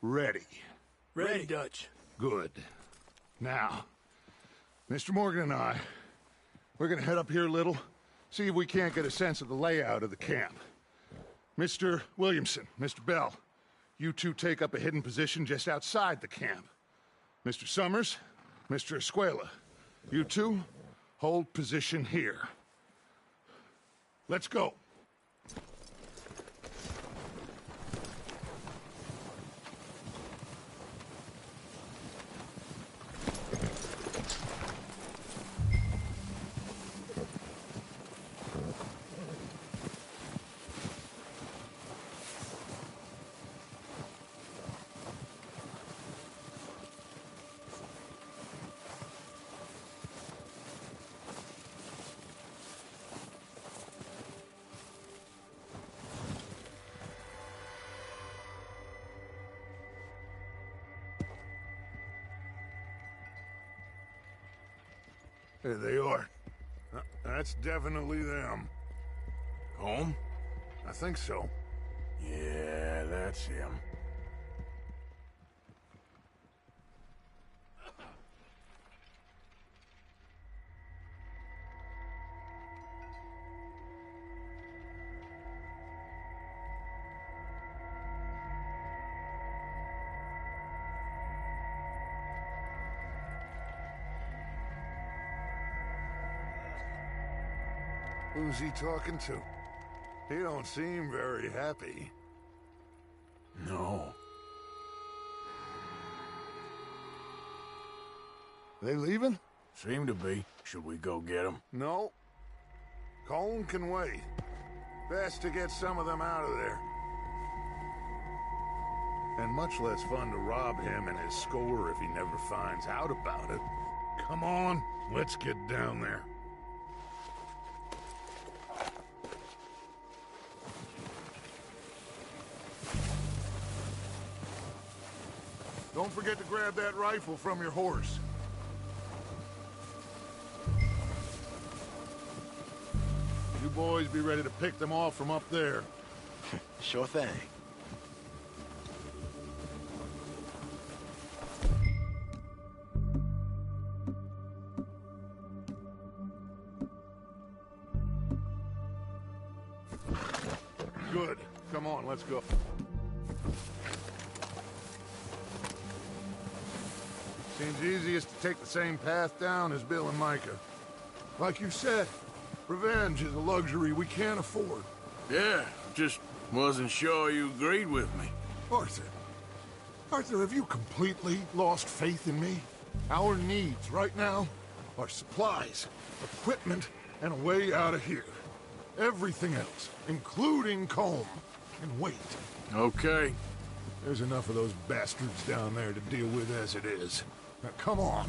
Ready. Ready, Dutch. Good. Now, Mr. Morgan and I, we're gonna head up here a little, see if we can't get a sense of the layout of the camp. Mr. Williamson, Mr. Bell, you two take up a hidden position just outside the camp. Mr. Summers, Mr. Escuela, you two hold position here. Let's go. There they are. That's definitely them. Home? I think so. Yeah, that's him. Who's he talking to? He don't seem very happy. No. They leaving? Seem to be. Should we go get them? No. Colm can wait. Best to get some of them out of there. And much less fun to rob him and his score if he never finds out about it. Come on, let's get down there. Don't forget to grab that rifle from your horse. You boys be ready to pick them off from up there. Sure thing. Good. Come on, let's go. Seems easiest to take the same path down as Bill and Micah. Like you said, revenge is a luxury we can't afford. Yeah, just wasn't sure you agreed with me. Arthur. Arthur, have you completely lost faith in me? Our needs right now are supplies, equipment, and a way out of here. Everything else, including Colm, can wait. Okay. There's enough of those bastards down there to deal with as it is. Now, come on.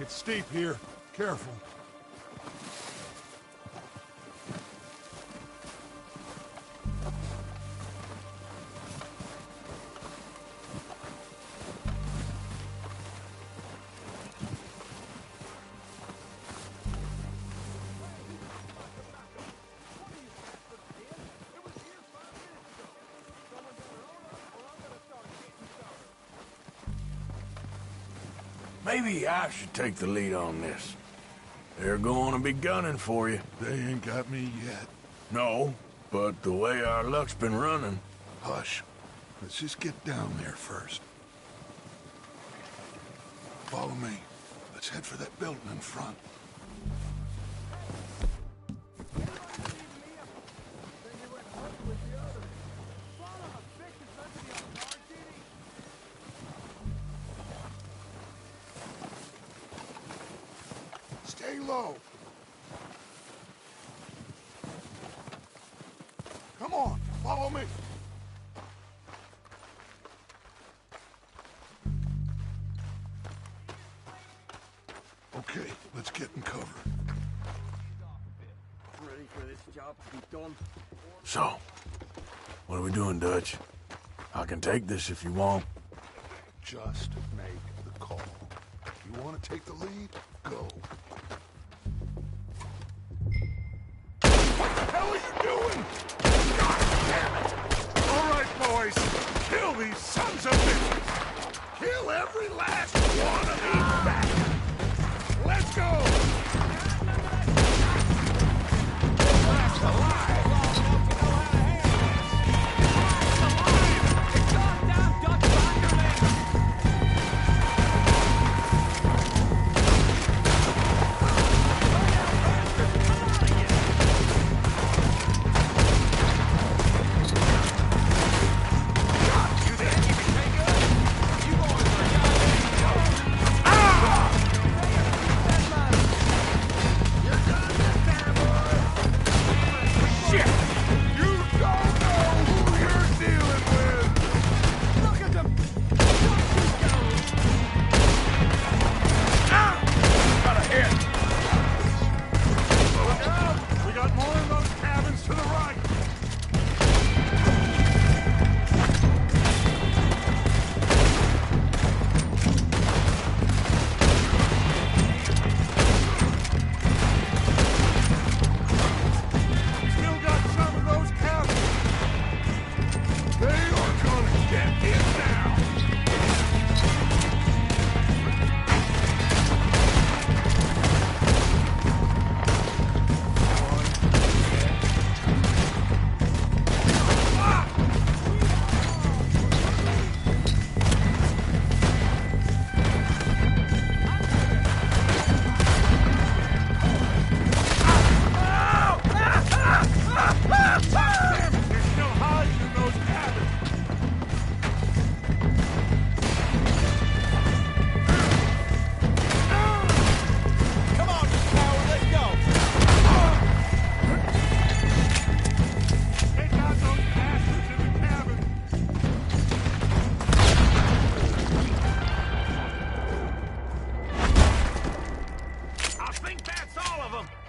It's steep here. Careful. Maybe I should take the lead on this. They're going to be gunning for you. They ain't got me yet. No, but the way our luck's been running... Hush. Let's just get down there first. Follow me. Let's head for that building in front. low. Come on, follow me. Okay, let's get in cover. Ready for this job to be done? So, what are we doing, Dutch? I can take this if you want. Just make the call. You want to take the lead? Go. What the hell are you doing? God damn it! All right, boys. Kill these sons of bitches. Kill every last one of these bastards. Let's go!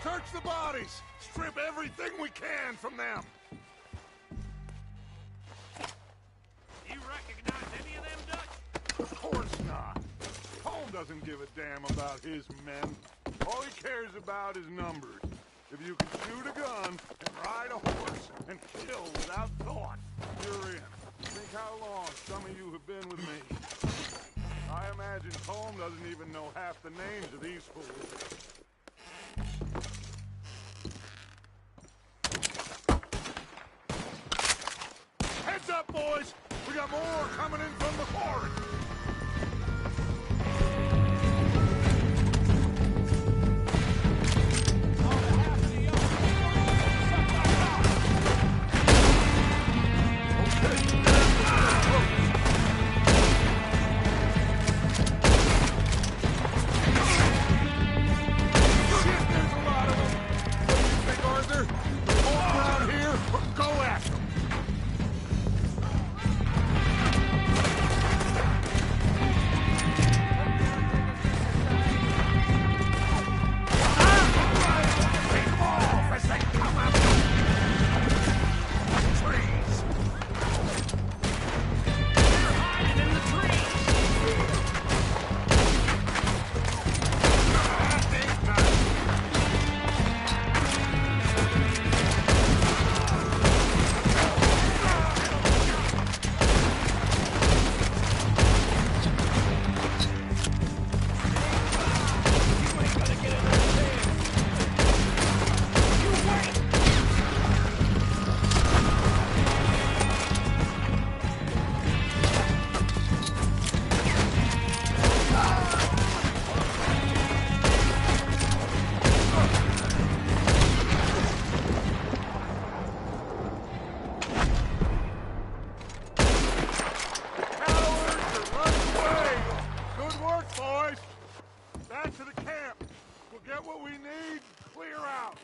Search the bodies! Strip everything we can from them! You recognize any of them, Dutch? Of course not. Holmes doesn't give a damn about his men. All he cares about is numbers. If you can shoot a gun and ride a horse and kill without thought, you're in. Think how long some of you have been with me. I imagine Holmes doesn't even know half the names of these fools. Heads up, boys! We got more coming in from the forest! get what we need, clear out.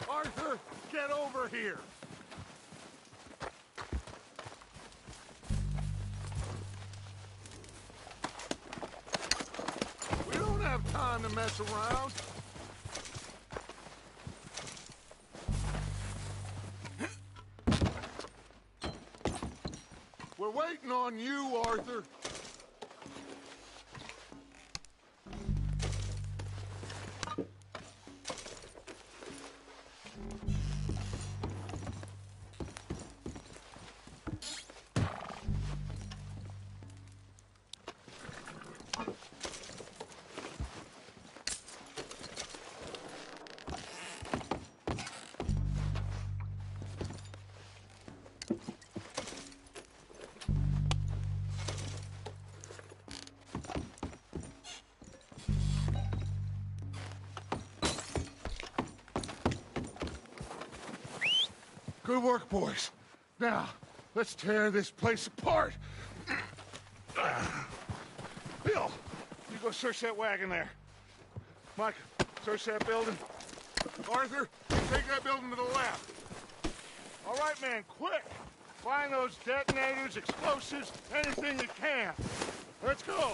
Arthur, get over here! We don't have time to mess around. We're waiting on you, Arthur. Good work, boys. Now, let's tear this place apart. Bill, you go search that wagon there. Mike, search that building. Arthur, take that building to the left. All right, man, quick. Find those detonators, explosives, anything you can. Let's go.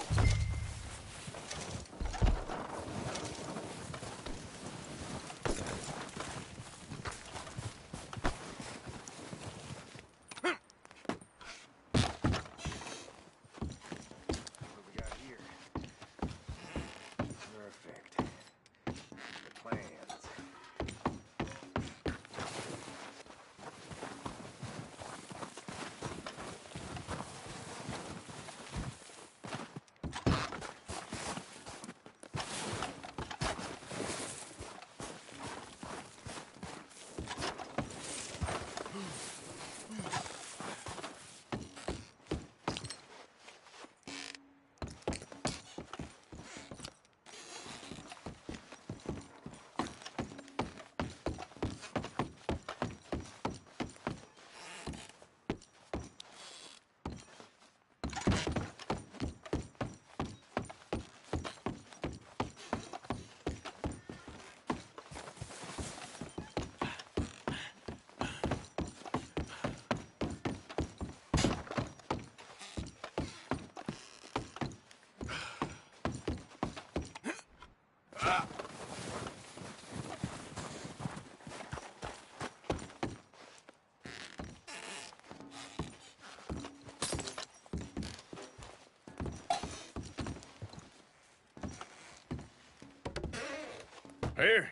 Here.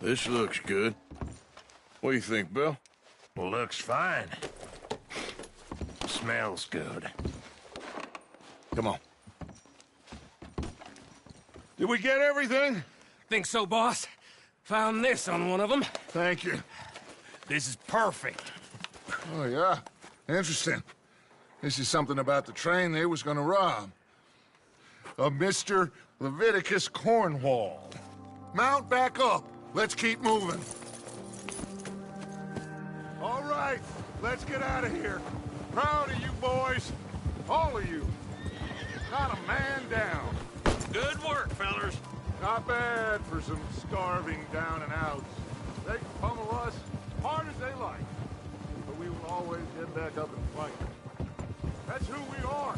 This looks good. What do you think, Bill? Looks fine. Smells good. Come on. Did we get everything? Think so, boss? Found this on one of them. Thank you. This is perfect. Oh, yeah? Interesting. This is something about the train they was gonna rob. A Mr. Leviticus Cornwall. Mount back up. Let's keep moving. All right, let's get out of here. Proud of you boys. All of you. Not a man down. Good work, fellers. Not bad for some starving down and outs. They can pummel us hard as they like. But we will always get back up and fight. That's who we are.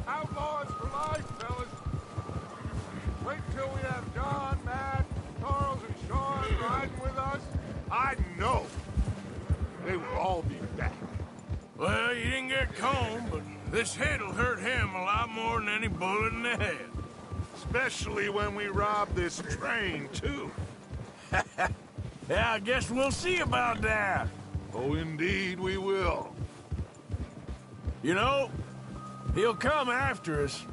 Outlaws for life, fellas. Wait till we have John, Matt, Charles, and Sean riding with us. I know they will all be back. Well, you didn't get Combe, but this hit'll hurt him a lot more than any bullet in the head. Especially when we rob this train, too. Yeah, I guess we'll see about that. Oh, indeed we will. You know, he'll come after us.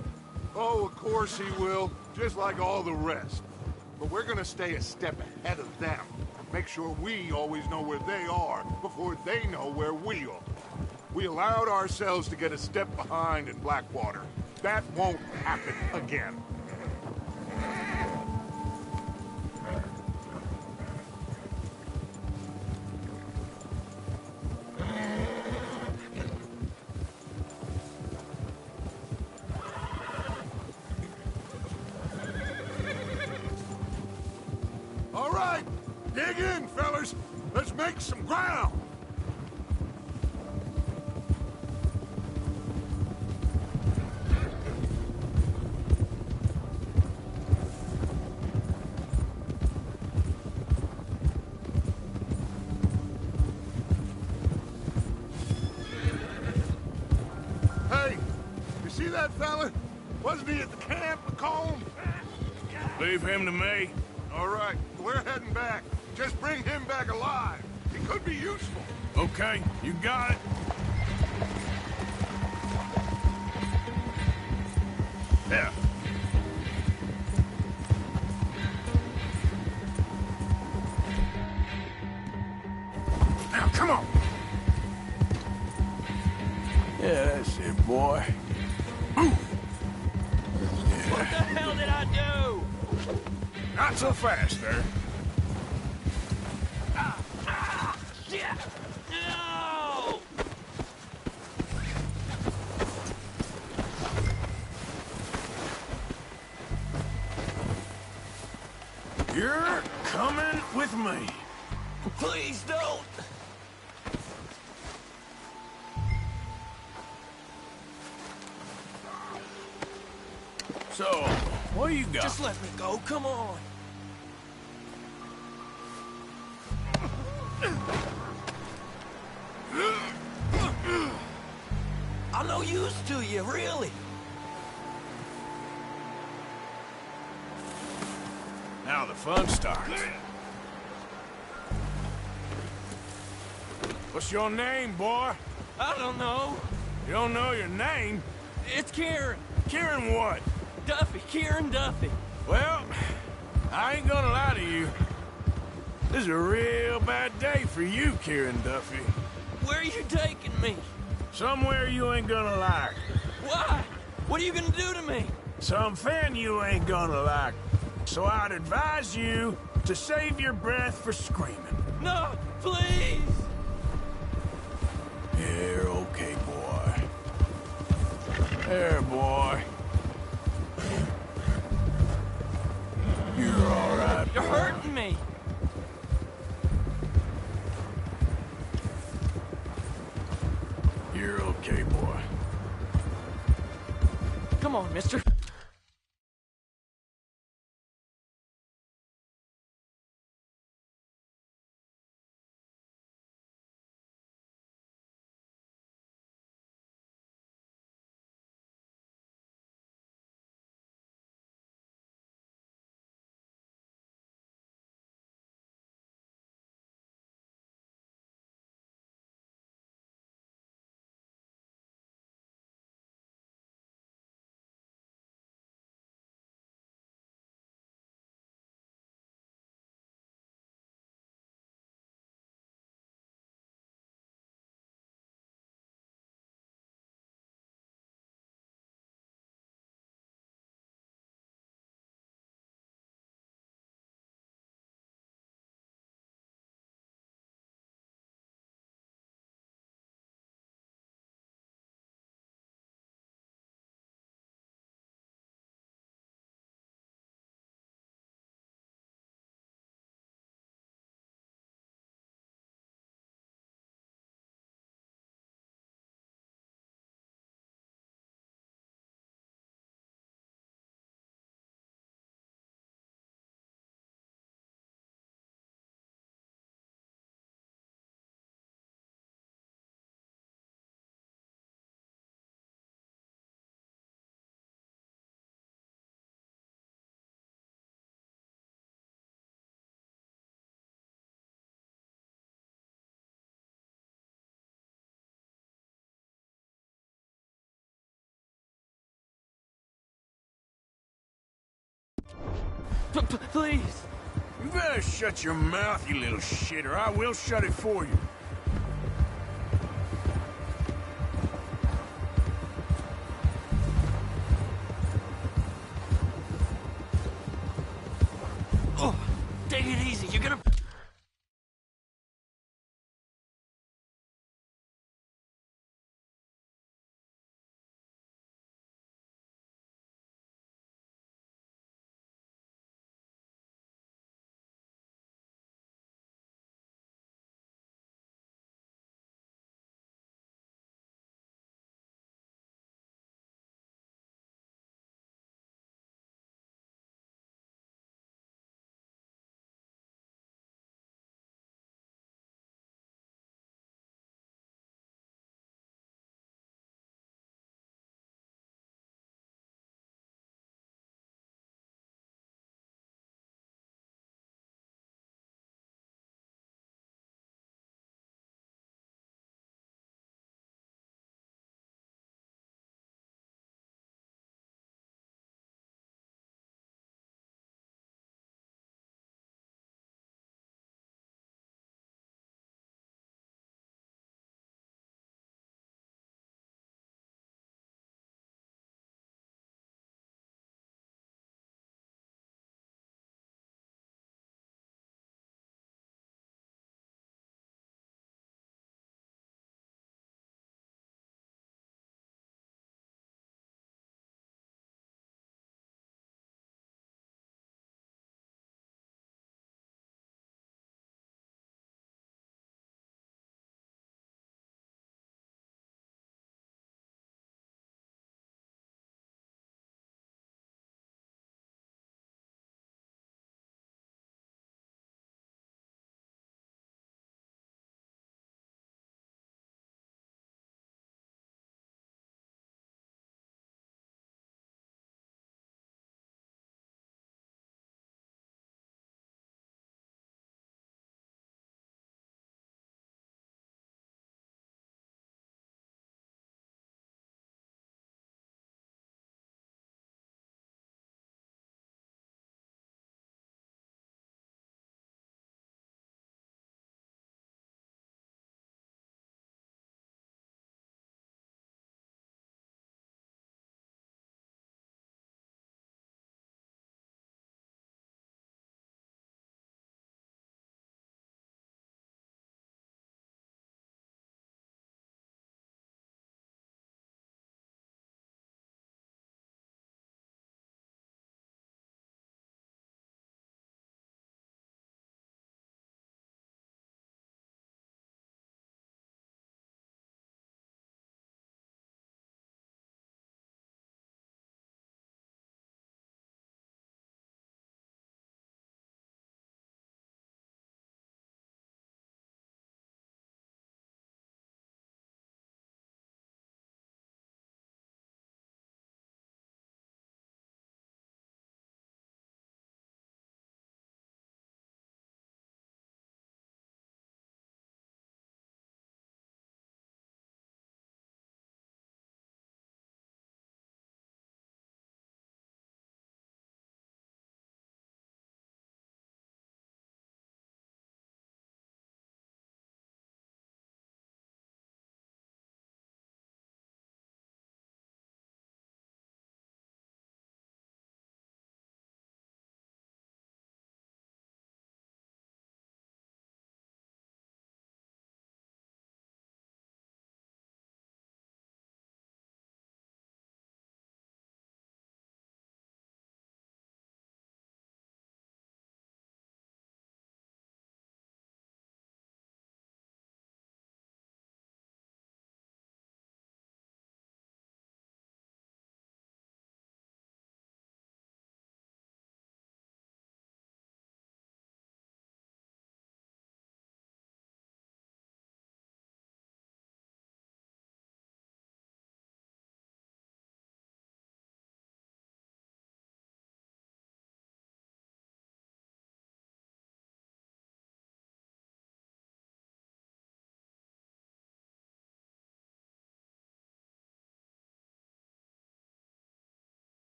Oh, of course he will, just like all the rest. But we're gonna stay a step ahead of them. Make sure we always know where they are before they know where we are. We allowed ourselves to get a step behind in Blackwater. That won't happen again. All right, dig in, fellas. Let's make some ground. Hey, you see that fella? Wasn't he at the camp with Colm? Leave him to me. All right, we're heading back. Just bring him back alive. He could be useful. Okay, you got it. Yeah. Now, come on. Yeah, that's it, boy. What the hell did I do? Not so fast, there. Shit! No! You're coming with me. Please don't! So, what do you got? Just let me go, come on. I'm no use to you, really. Now the fun starts. What's your name, boy? I don't know. You don't know your name? It's Kieran. Kieran what? Duffy, Kieran Duffy. Well, I ain't gonna lie to you. This is a real bad day for you, Kieran Duffy. Where are you taking me? Somewhere you ain't gonna like. Why? What are you gonna do to me? Something you ain't gonna like. So I'd advise you to save your breath for screaming. No, please! You're okay, boy. There, boy. You're all right. You're hurting me. You're okay, boy. Come on, mister. Please. You better shut your mouth, you little shit, or I will shut it for you. Oh, take it easy. You're gonna...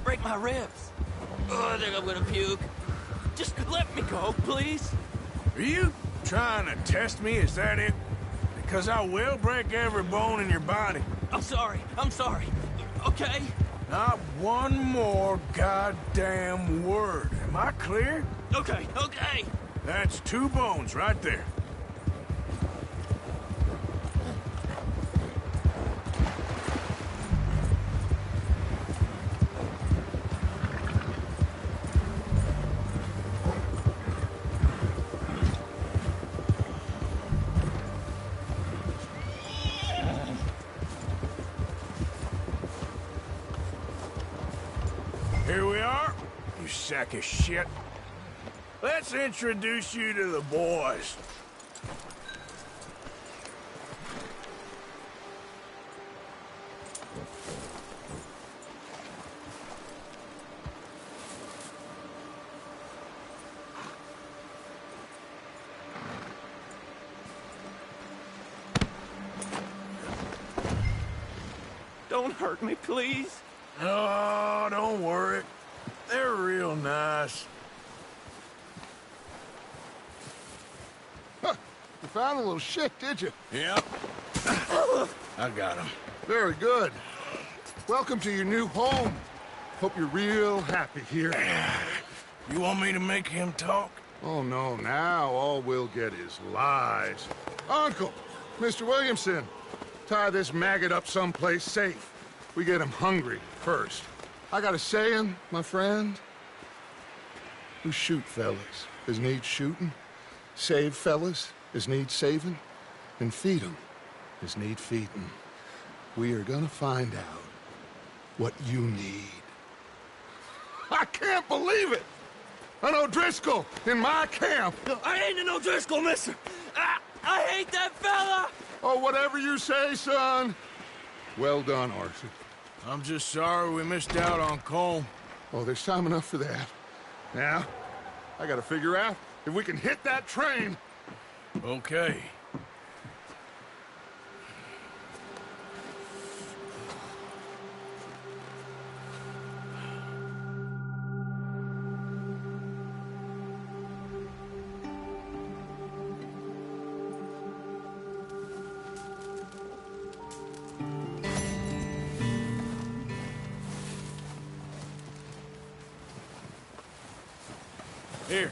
break my ribs. Oh, I think I'm gonna puke. Just let me go, please. Are you trying to test me? Is that it? Because I will break every bone in your body. I'm sorry. Okay? Not one more goddamn word. Am I clear? Okay. That's 2 bones right there. Here we are, you sack of shit. Let's introduce you to the boys. Don't hurt me, please. Oh, don't worry. They're real nice. Huh. You found a little shit, did you? Yep. I got him. Very good. Welcome to your new home. Hope you're real happy here. You want me to make him talk? Oh, no, now all we'll get is lies. Uncle, Mr. Williamson, tie this maggot up someplace safe. We get him hungry first. I got a saying, my friend. Who shoot fellas as need shooting, save fellas as need saving, and feed 'em as need feeding. We are gonna find out what you need. I can't believe it! An O'Driscoll in my camp! I ain't an O'Driscoll, mister. I hate that fella. Oh, whatever you say, son. Well done, Arthur. I'm just sorry we missed out on Colm. Oh, there's time enough for that. Now, I gotta figure out if we can hit that train. Okay. Here.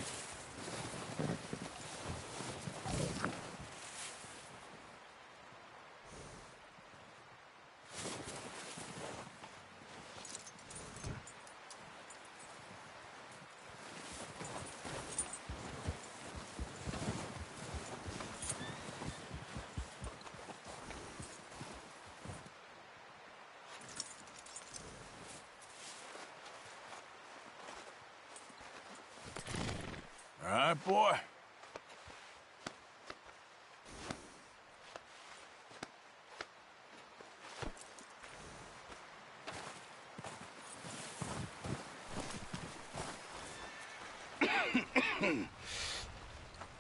All right, boy.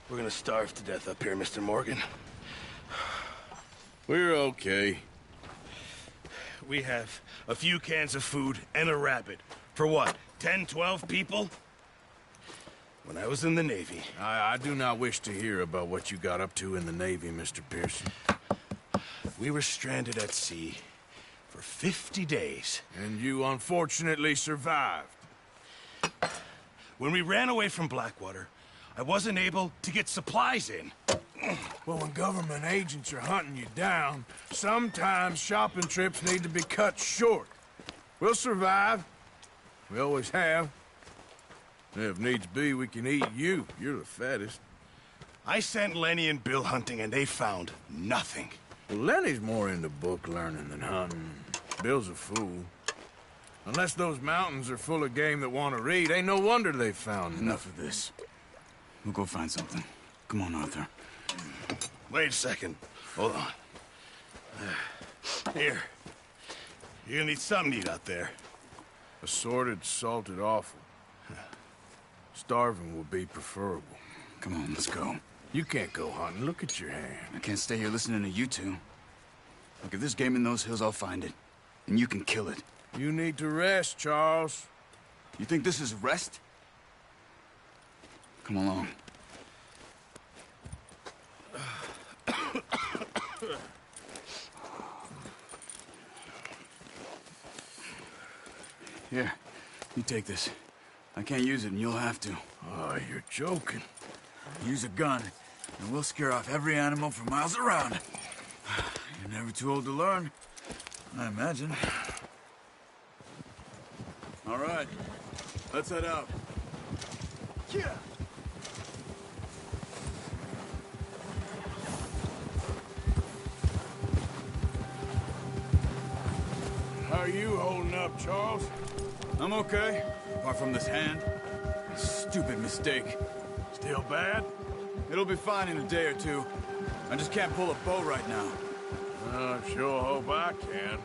We're gonna starve to death up here, Mr. Morgan. We're okay. We have a few cans of food and a rabbit. For what, 10, 12 people? When I was in the Navy... I do not wish to hear about what you got up to in the Navy, Mr. Pearson. We were stranded at sea for 50 days. And you unfortunately survived. When we ran away from Blackwater, I wasn't able to get supplies in. Well, when government agents are hunting you down, sometimes shopping trips need to be cut short. We'll survive. We always have. If needs be, we can eat you. You're the fattest. I sent Lenny and Bill hunting, and they found nothing. Well, Lenny's more into book learning than hunting. Bill's a fool. Unless those mountains are full of game that want to read, ain't no wonder they found Enough of this. We'll go find something. Come on, Arthur. Wait a second. Hold on. Here. You're gonna need something to eat out there. Assorted, salted offal. Starving will be preferable. Come on, let's go. You can't go hunting. Look at your hand. I can't stay here listening to you two. Look, if there's game in those hills, I'll find it. And you can kill it. You need to rest, Charles. You think this is rest? Come along. Here, you take this. I can't use it, and you'll have to. Oh, you're joking. Use a gun, and we'll scare off every animal for miles around. You're never too old to learn, I imagine. All right, let's head out. Yeah. How are you holding up, Charles? I'm okay, apart from this hand. Stupid mistake. Still bad? It'll be fine in a day or two. I just can't pull a bow right now. I sure hope I can.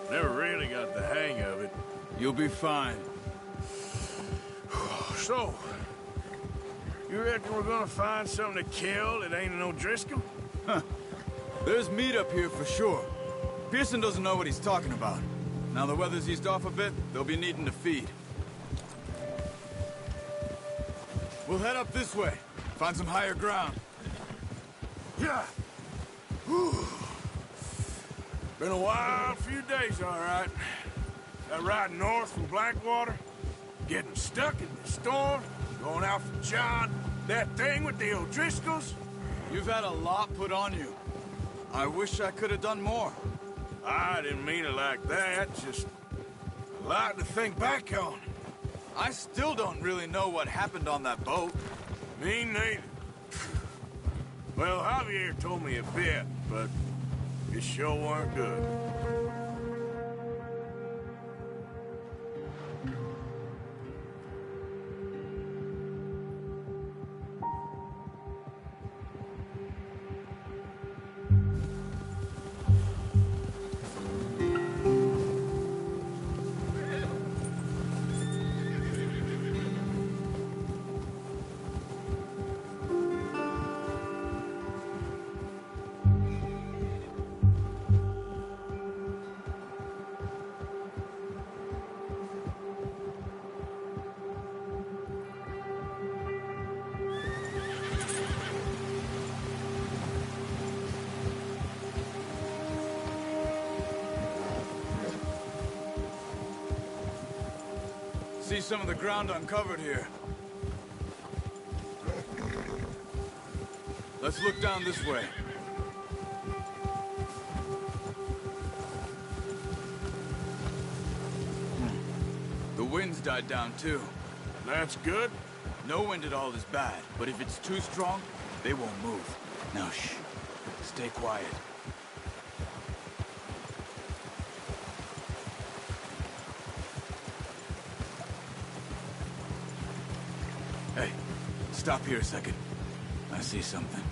Never really got the hang of it. You'll be fine. So, you reckon we're gonna find something to kill that ain't an O'Driscoll? There's meat up here for sure. Pearson doesn't know what he's talking about. Now the weather's eased off a bit, they'll be needing to feed. We'll head up this way. Find some higher ground. Yeah. Whew. Been a wild few days, all right. That ride north from Blackwater, getting stuck in the storm, going out for John, that thing with the O'Driscolls. You've had a lot put on you. I wish I could have done more. I didn't mean it like that, just a lot to think back on. I still don't really know what happened on that boat. Me neither. Well, Javier told me a bit, but it sure weren't good. See some of the ground uncovered here. Let's look down this way. The wind's died down too. That's good. No wind at all is bad, but if it's too strong, they won't move. Now shh. Stay quiet. Hey, stop here a second. I see something.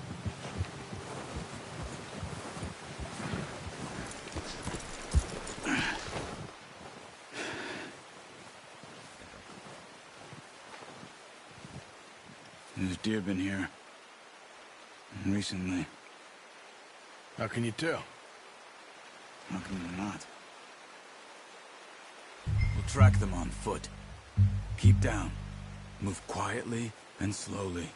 There's deer been here. Recently. How can you tell? How can you not? We'll track them on foot. Keep down. Move quietly and slowly. You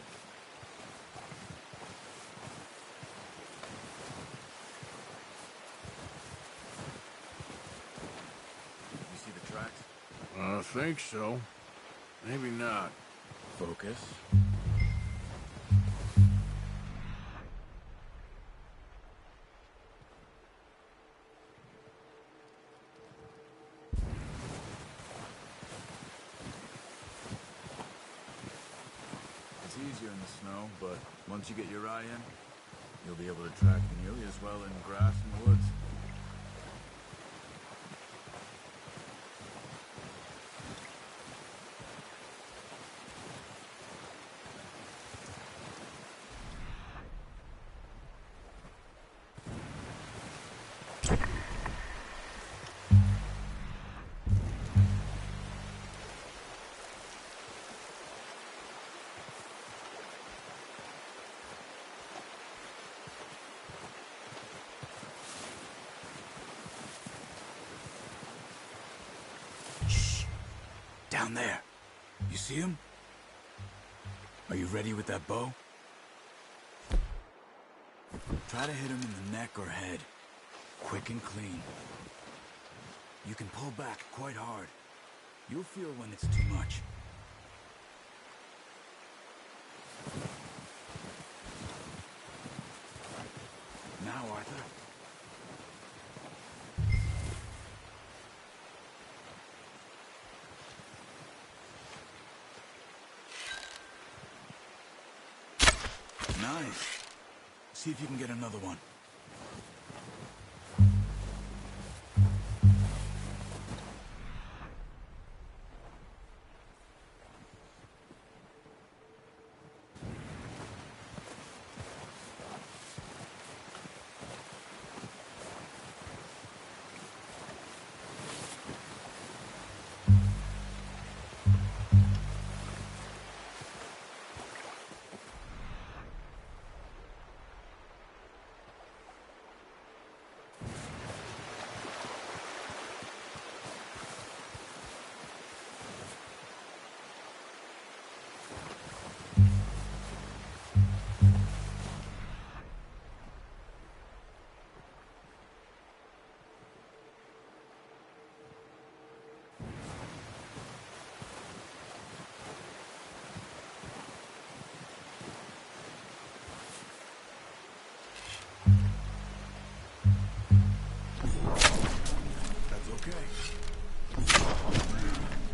see the tracks? I think so. Maybe not. Focus. It's easier in the snow, but once you get your eye in, you'll be able to track nearly as well in grass and woods. Down there. You see him? Are you ready with that bow? Try to hit him in the neck or head. Quick and clean. You can pull back quite hard. You'll feel when it's too much. Now, Arthur. Nice. See if you can get another one.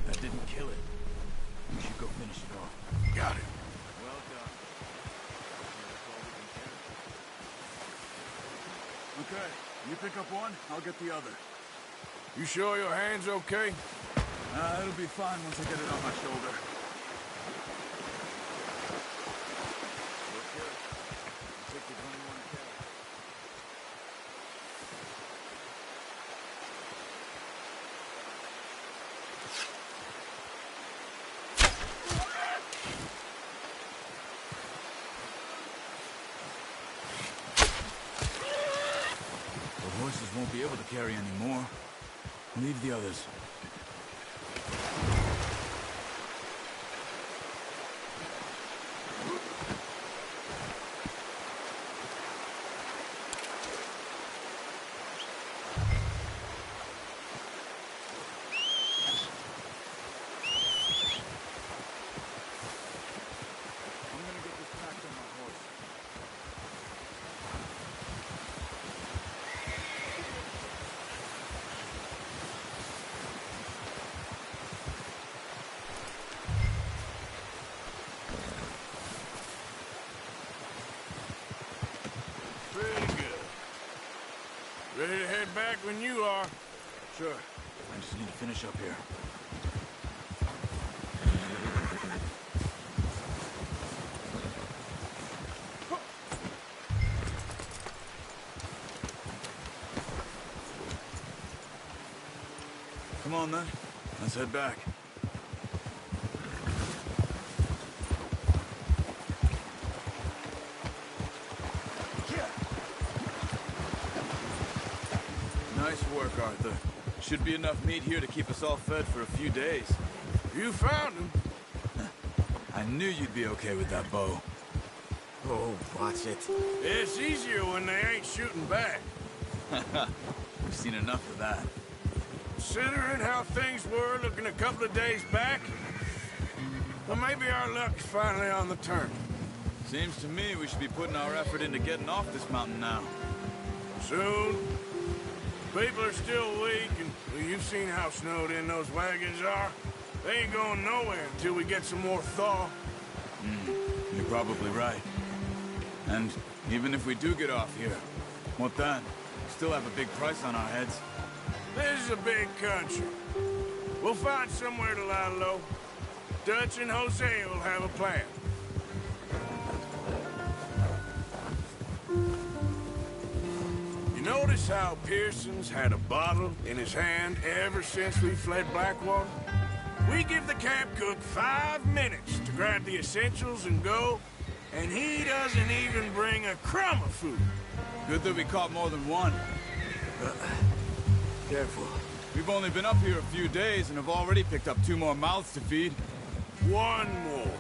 That didn't kill it. You should go finish it off. Got it. Well done. Okay, you pick up one, I'll get the other. You sure your hand's okay? It'll be fine once I get it on my shoulder. Look good. Take the 21K. The horses won't be able to carry any more. Leave the others. I'm gonna get this packed on my horse. Pretty good. Ready to head back when you are. Sure. I just need to finish up here. Come on, then. Let's head back. Nice work, Arthur. Should be enough meat here to keep us all fed for a few days. You found him. I knew you'd be okay with that bow. Oh, watch it. It's easier when they ain't shooting back. We've seen enough of that. Considering how things were looking a couple of days back, well, maybe our luck's finally on the turn. Seems to me we should be putting our effort into getting off this mountain now. Soon. People are still weak, and well, you've seen how snowed in those wagons are. They ain't going nowhere until we get some more thaw. You're probably right. And even if we do get off here, what then? We still have a big price on our heads. This is a big country. We'll find somewhere to lie low. Dutch and Hosea will have a plan. You notice how Pearson's had a bottle in his hand ever since we fled Blackwater? We give the camp cook 5 minutes to grab the essentials and go, and he doesn't even bring a crumb of food. Good that we caught more than one. Careful. We've only been up here a few days and have already picked up 2 more mouths to feed. One more.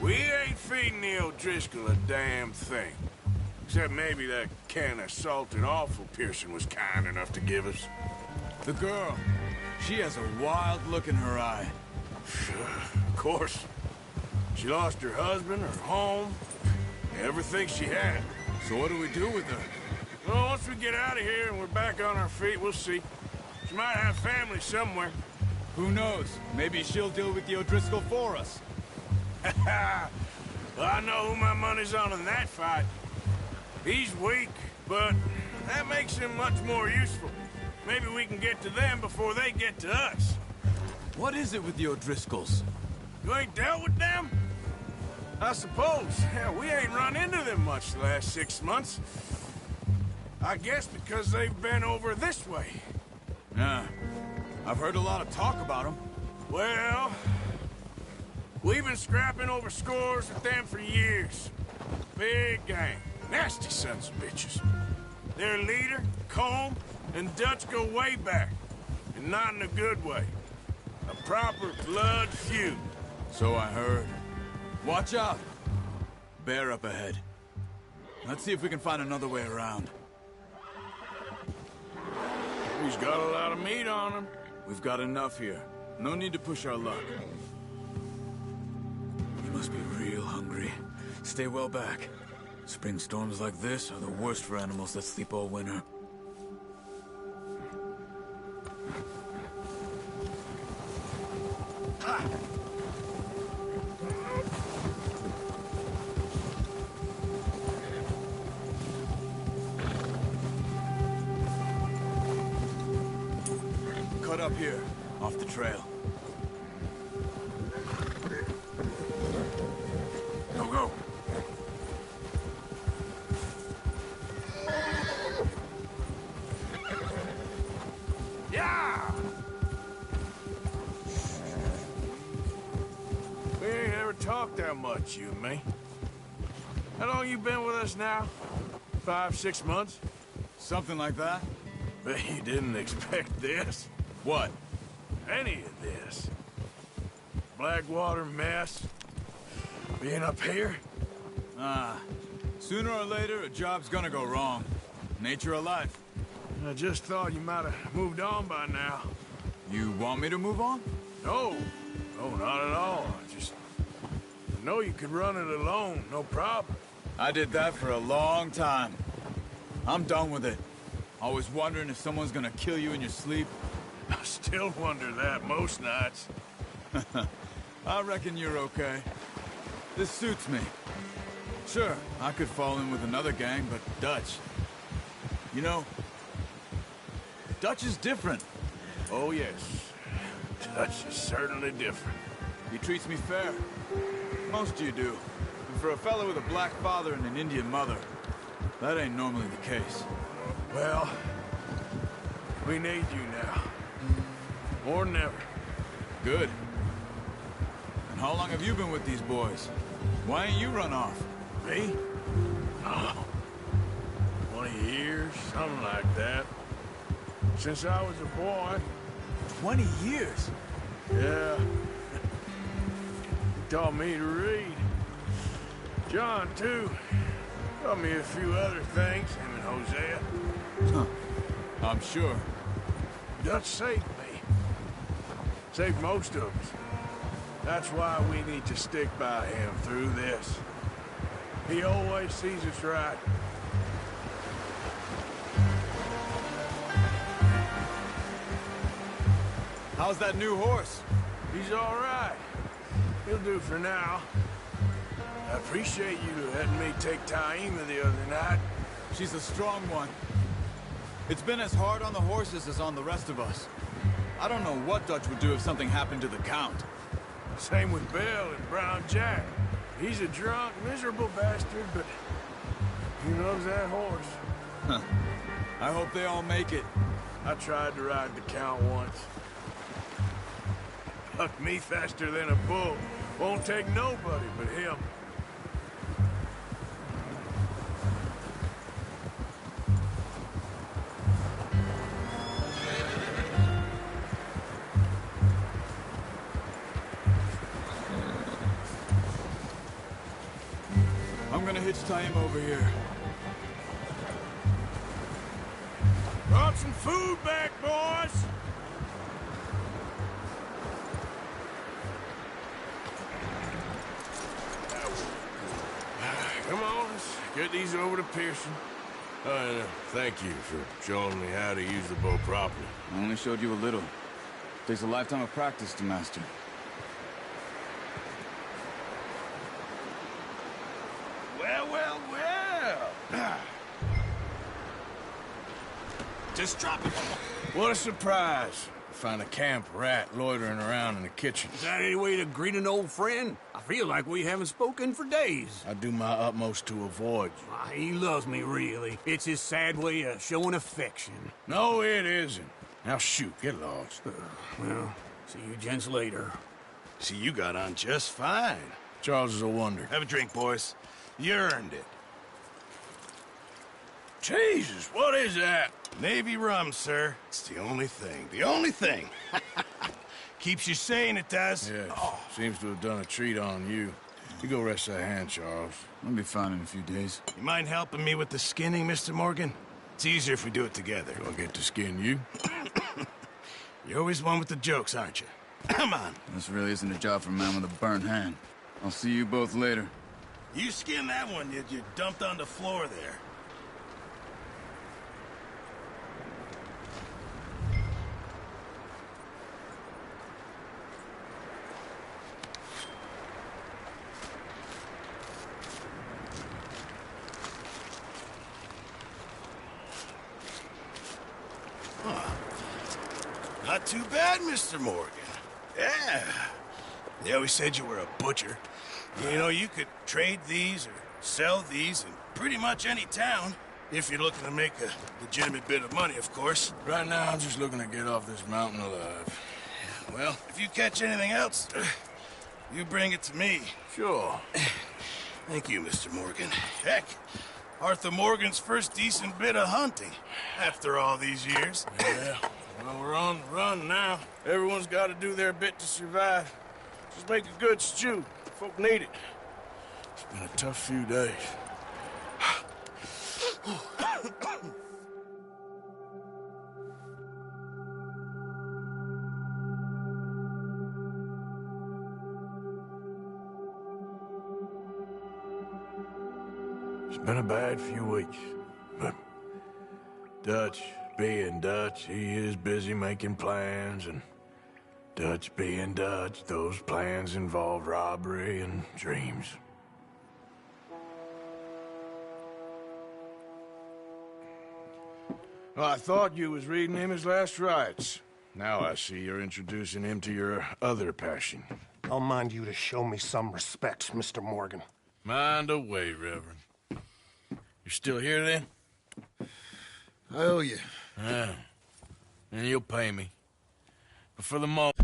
We ain't feeding the O'Driscoll a damn thing. Except maybe that can of salted offal Pearson was kind enough to give us. The girl, she has a wild look in her eye. Of course. She lost her husband, her home, everything she had. So what do we do with her? Well, once we get out of here and we're back on our feet, we'll see. She might have family somewhere. Who knows? Maybe she'll deal with the O'Driscoll for us. Well, I know who my money's on in that fight. He's weak, but that makes him much more useful. Maybe we can get to them before they get to us. What is it with the O'Driscolls? You ain't dealt with them? I suppose. Hell, we ain't run into them much the last 6 months. I guess because they've been over this way. Yeah. I've heard a lot of talk about them. Well, we've been scrapping over scores with them for years. Big gang. Nasty sons of bitches. Their leader, Colm, and Dutch go way back. And not in a good way. A proper blood feud. So I heard. Watch out! Bear up ahead. Let's see if we can find another way around. He's got a lot of meat on him. We've got enough here. No need to push our luck. You must be real hungry. Stay well back. Spring storms like this are the worst for animals that sleep all winter. Cut up here, off the trail. Go, go. Yeah! We ain't ever talked that much, you and me. How long you been with us now? 5, 6 months? Something like that? Bet you didn't expect this. What? Any of this. Blackwater mess. Being up here? Sooner or later, a job's gonna go wrong. Nature of life. I just thought you might have moved on by now. You want me to move on? No. No, not at all. I know you could run it alone, no problem. I did that for a long time. I'm done with it. Always wondering if someone's gonna kill you in your sleep. I still wonder that most nights. I reckon you're okay. This suits me. Sure, I could fall in with another gang, but Dutch... You know, Dutch is different. Oh, yes. Dutch is certainly different. He treats me fair. Most of you do. And for a fellow with a black father and an Indian mother, that ain't normally the case. Well, we need you now. More than ever. Good. And how long have you been with these boys? Why ain't you run off? Me? Oh, 20 years, something like that. Since I was a boy. 20 years? Yeah. He taught me to read. John, too. Taught me a few other things, him and Hosea. Huh. I'm sure. Dutch saved me. Saved most of us. That's why we need to stick by him through this. He always sees us right. How's that new horse? He's all right. He'll do for now. I appreciate you letting me take Taima the other night. She's a strong one. It's been as hard on the horses as on the rest of us. I don't know what Dutch would do if something happened to the Count. Same with Bill and Brown Jack. He's a drunk, miserable bastard, but he loves that horse. Huh. I hope they all make it. I tried to ride the Count once. Bucked me faster than a bull. Won't take nobody but him. hitch tie him over here. Brought some food back, boys! Come on, let's get these over to Pearson. Thank you for showing me how to use the bow properly. I only showed you a little. Takes a lifetime of practice to master. Well, well, well. Just drop it. What a surprise. Find a camp rat loitering around in the kitchen. Is that any way to greet an old friend? I feel like we haven't spoken for days. I do my utmost to avoid you. Why, he loves me, really. It's his sad way of showing affection. No, it isn't. Now shoot, get lost. Well, see you gents later. See, you got on just fine. Charles is a wonder. Have a drink, boys. You earned it. Jesus, what is that? Navy rum, sir. It's the only thing. The only thing. Keeps you sane, it does. Yes, seems to have done a treat on you. You go rest that hand, Charles. I'll be fine in a few days. You mind helping me with the skinning, Mr. Morgan? It's easier if we do it together. Do I get to skin you? You're always one with the jokes, aren't you? Come on. This really isn't a job for a man with a burnt hand. I'll see you both later. You skin that one you dumped on the floor there. Not too bad, Mr. Morgan. Yeah. They always said you were a butcher. You know, you could trade these or sell these in pretty much any town. If you're looking to make a legitimate bit of money, of course. Right now, I'm just looking to get off this mountain alive. Well, if you catch anything else, you bring it to me. Sure. Thank you, Mr. Morgan. Heck, Arthur Morgan's first decent bit of hunting after all these years. Yeah. Well, we're on the run now. Everyone's got to do their bit to survive. Just make a good stew. Folk need it. It's been a tough few days. It's been a bad few weeks, but Dutch being Dutch, he is busy making plans, and Dutch being Dutch, those plans involve robbery and dreams. Well, I thought you was reading him his last rites. Now I see you're introducing him to your other passion. I'll mind you to show me some respect, Mr. Morgan. Mind away, Reverend. You're still here, then? I owe you. Yeah. And you'll pay me. But for the moment...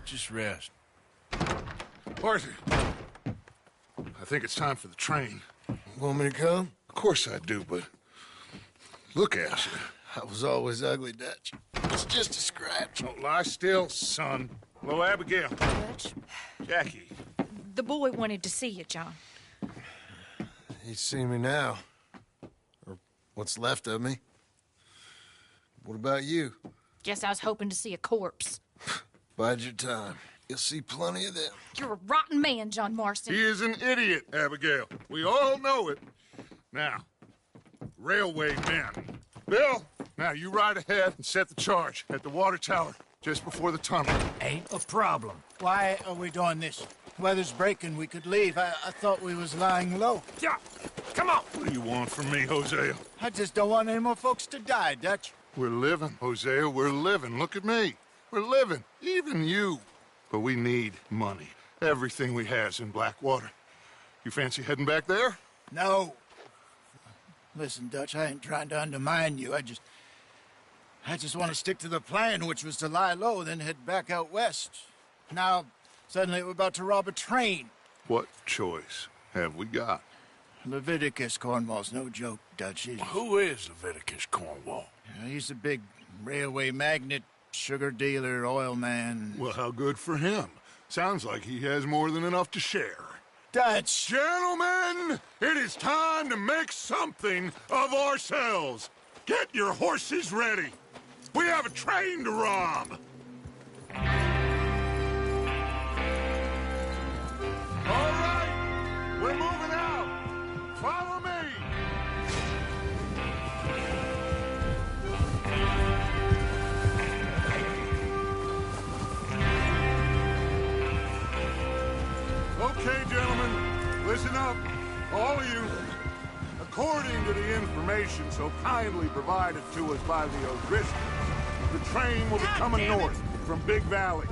Just rest. Arthur, I think it's time for the train. Want me to come? Of course I do, but look at you. I was always ugly, Dutch. It's just a scratch. Don't lie still, son. Hello, Abigail. Dutch, Jackie. the boy wanted to see you, John. He's seen me now. Or what's left of me. What about you? Guess I was hoping to see a corpse. Bide your time. You'll see plenty of them. You're a rotten man, John Marston. He is an idiot, Abigail. We all know it. Now, railway men. Bill, now you ride ahead and set the charge at the water tower just before the tunnel. Ain't a problem. Why are we doing this? Weather's breaking. We could leave. I thought we was lying low. Yeah, come on. What do you want from me, Hosea? I just don't want any more folks to die, Dutch. We're living, Hosea. We're living. Look at me. We're living. Even you. But we need money. Everything we has in Blackwater. You fancy heading back there? No. Listen, Dutch, I ain't trying to undermine you. I just want to stick to the plan, which was to lie low, then head back out west. Now, suddenly we're about to rob a train. What choice have we got? Leviticus Cornwall's no joke, Dutch. Who is Leviticus Cornwall? He's a big railway magnate, sugar dealer, oil man. Well, how good for him. Sounds like he has more than enough to share. Dutch! Gentlemen, it is time to make something of ourselves. Get your horses ready. We have a train to rob. All right, we're moving out. Follow me. Okay, gentlemen, listen up, all of you. According to the information so kindly provided to us by the O'Driscolls, the train will be coming north from Big Valley.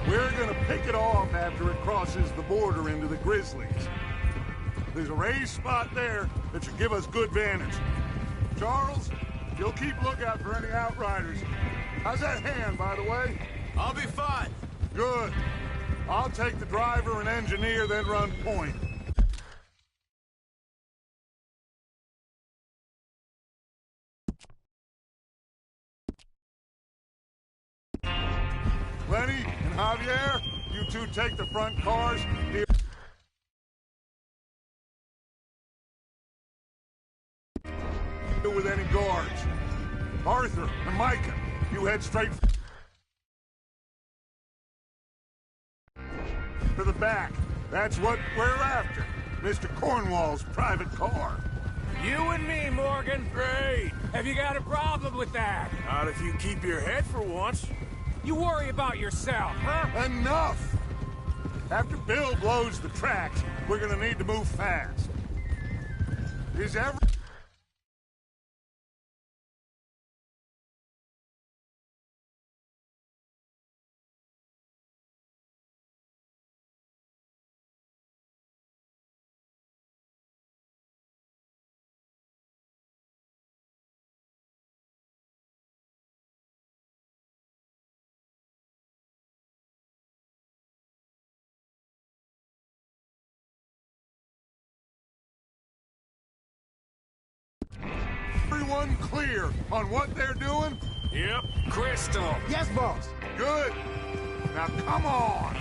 We're gonna pick it off after it crosses the border into the Grizzlies. There's a raised spot there that should give us good vantage. Charles, you'll keep lookout for any outriders. How's that hand, by the way? I'll be fine. Good. I'll take the driver and engineer, then run point. Lenny and Javier, you two take the front cars. Deal with any guards. Arthur and Micah, you head straight for the back. That's what we're after. Mr. Cornwall's private car. You and me, Morgan. Great. Have you got a problem with that? Not if you keep your head for once. You worry about yourself, huh? Enough! After Bill blows the tracks, we're gonna need to move fast. Is every... Everyone clear on what they're doing? Yep. Crystal. Yes, boss. Good. Now come on.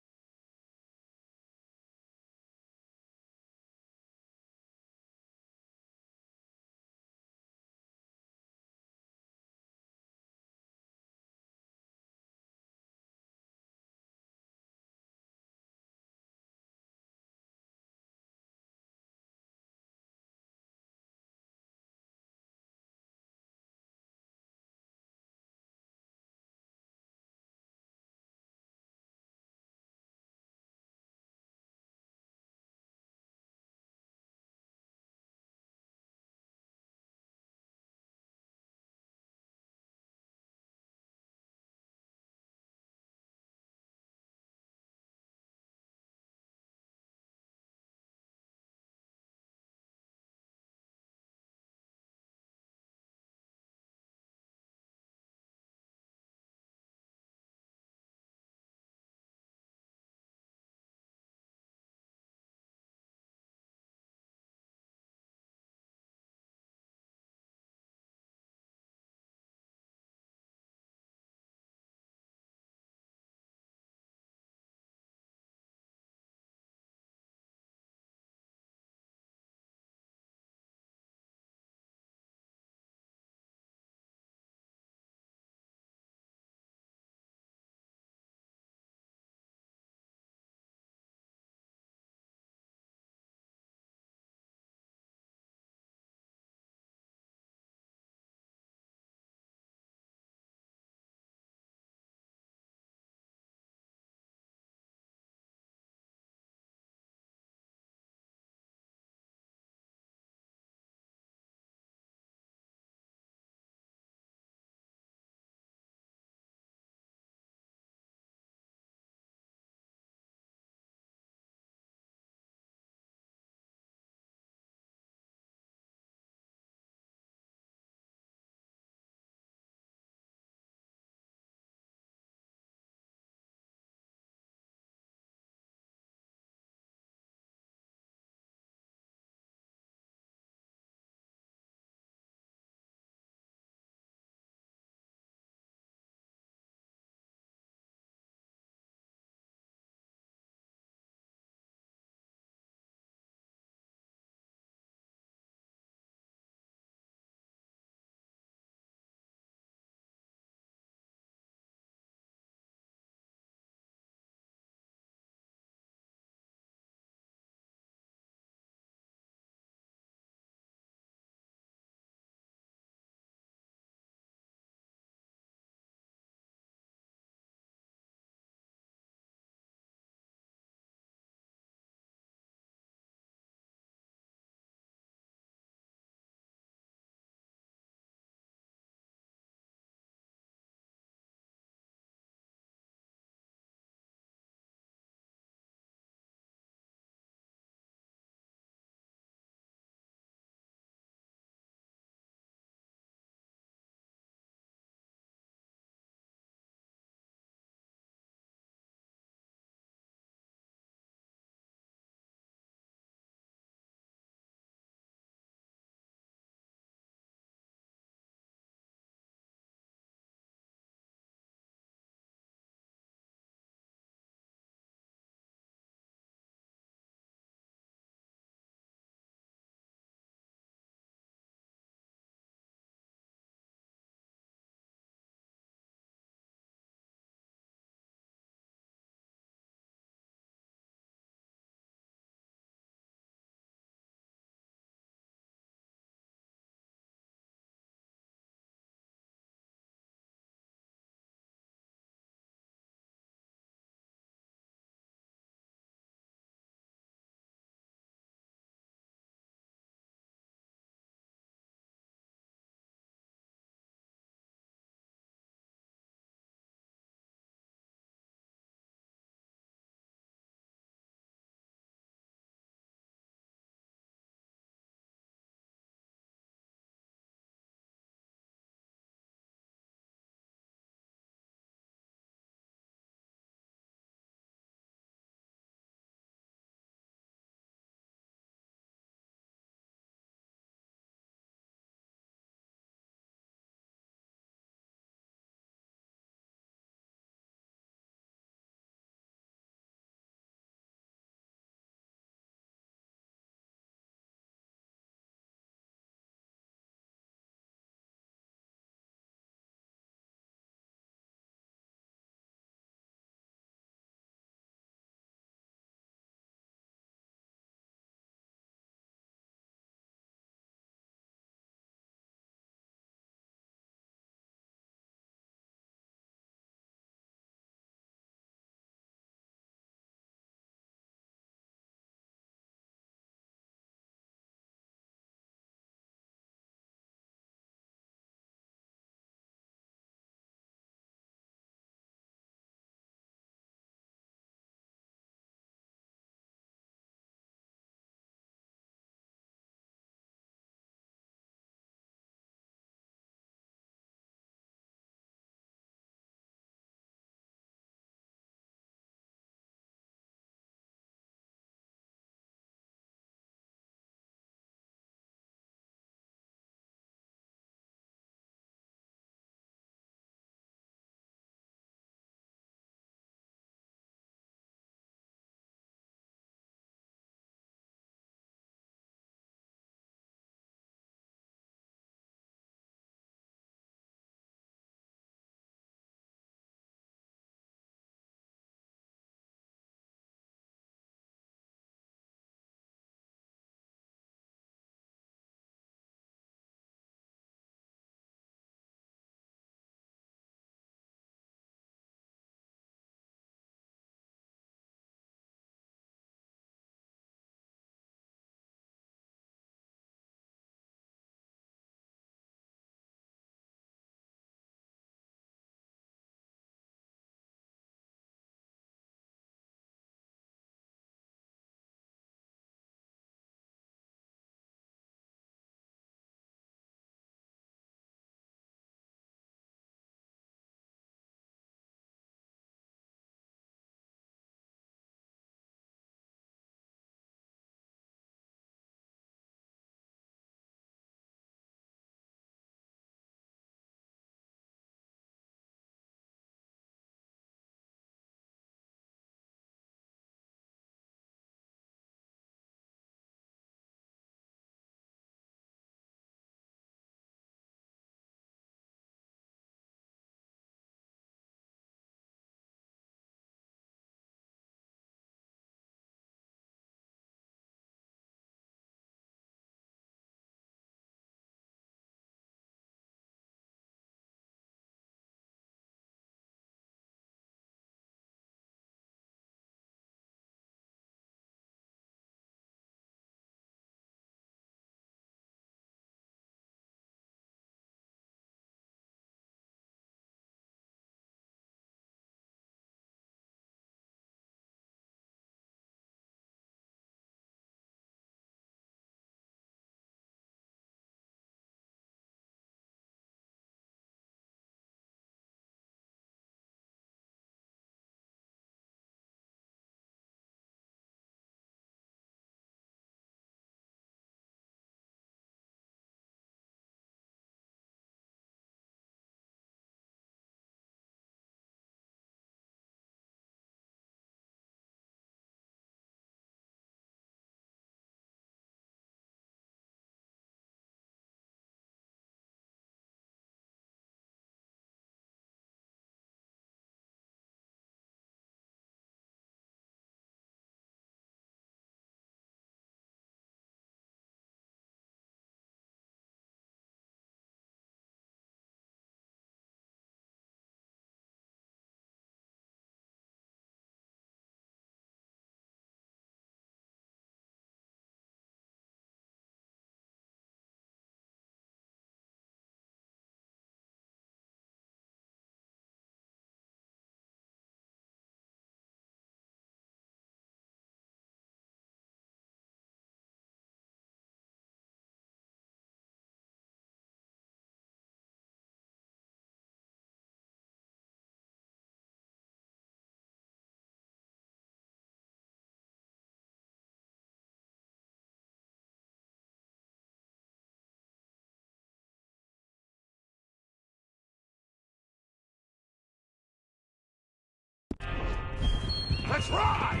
Let's ride!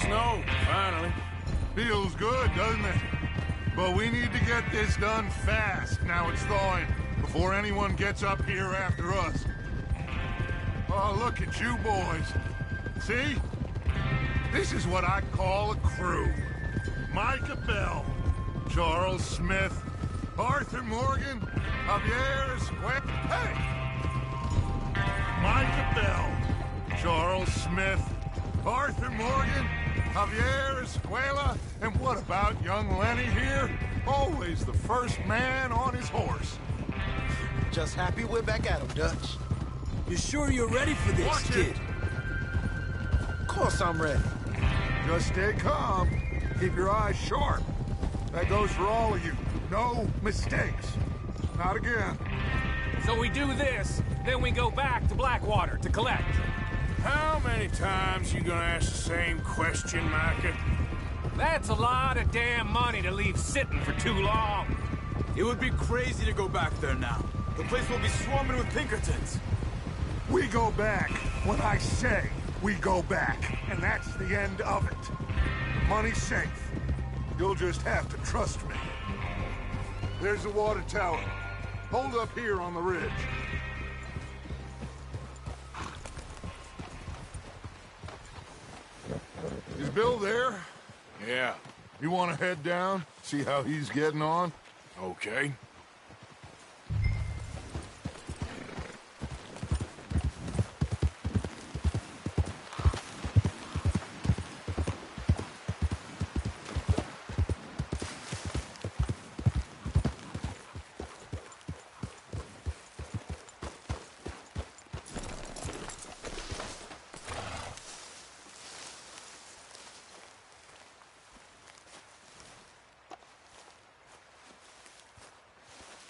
Snow, finally. Feels good, doesn't it? But we need to get this done fast. Now it's thawing, before anyone gets up here after us. Oh, look at you boys. See? This is what I call a crew. Micah Bell, Charles Smith, Arthur Morgan, Javier Esquet. Hey! Micah Bell, Charles Smith, Arthur Morgan, Javier Escuela, and what about young Lenny here? Always the first man on his horse. Just happy we're back at him, Dutch. You sure you're ready for this, Watch kid? it. Of course I'm ready. Just stay calm. Keep your eyes sharp. That goes for all of you. No mistakes. Not again. So we do this, then we go back to Blackwater to collect. How many times you gonna ask the same question, Micah? That's a lot of damn money to leave sitting for too long. It would be crazy to go back there now. The place will be swarming with Pinkertons. We go back when I say we go back, and that's the end of it. Money's safe. You'll just have to trust me. There's the water tower. Hold up here on the ridge. Is Bill there? Yeah. You want to head down, see how he's getting on? Okay.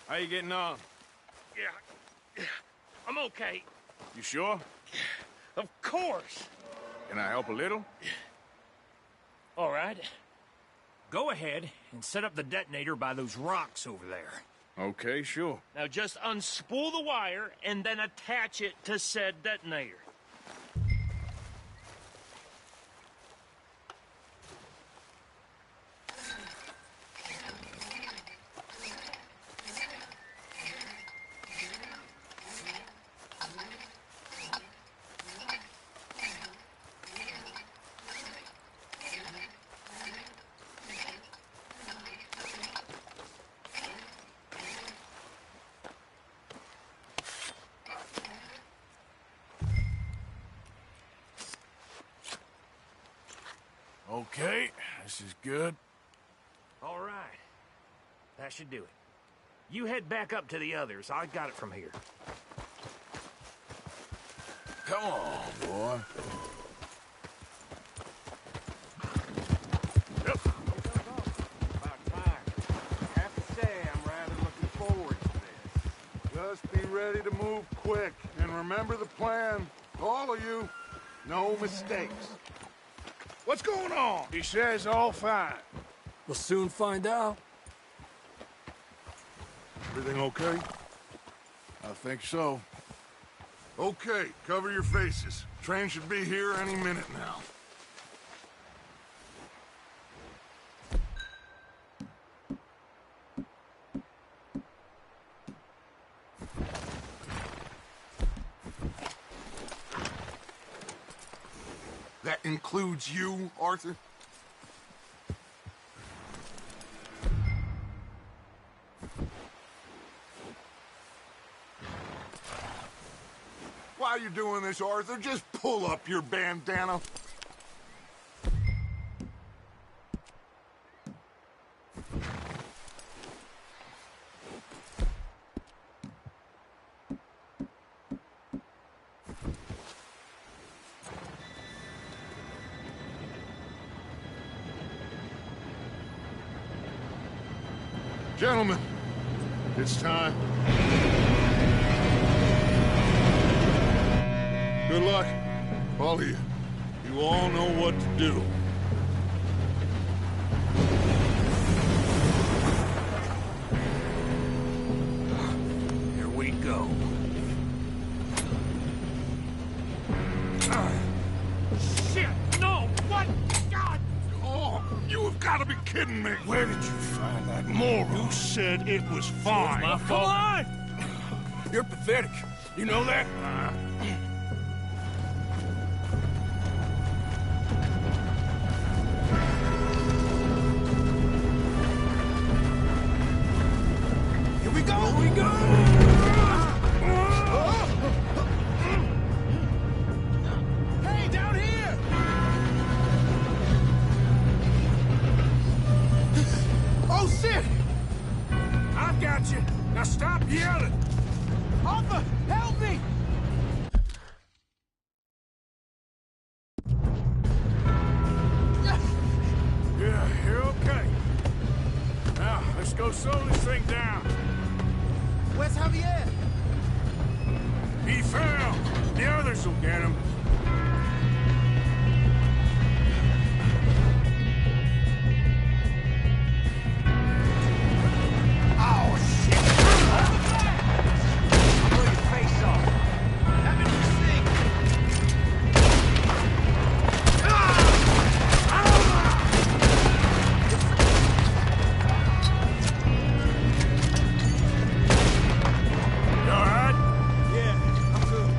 How you getting on? Yeah, I'm okay. You sure? Of course. Can I help a little? All right. Go ahead and set up the detonator by those rocks over there. Okay, sure. Now just unspool the wire and then attach it to said detonator. Okay, this is good. All right. That should do it. You head back up to the others. I got it from here. Come on, boy. Yep. About time. I have to say, I'm rather looking forward to this. Just be ready to move quick, and remember the plan. All of you, no mistakes. What's going on? He says all fine. We'll soon find out. Everything okay? I think so. Okay, cover your faces. Train should be here any minute now. That includes you, Arthur? Why are you doing this, Arthur? Just pull up your bandana. Gentlemen, it's time. Good luck, all of you. You all know what to do. Here we go. Shit! No! What? God! Oh, you have got to be kidding me. Where did you find that moron? You said it was fine. My Come fault. on! You're pathetic. You know that? Here we go! Here we go! Hey, down here! Oh, shit! I've got you. Now stop yelling. Arthur, help me! Yeah, you're okay. Now, let's go slow this thing down. Where's Javier? He fell. The others will get him. Oh, shit! Blow your face off. Have it sink! You all right? Yeah, I'm good.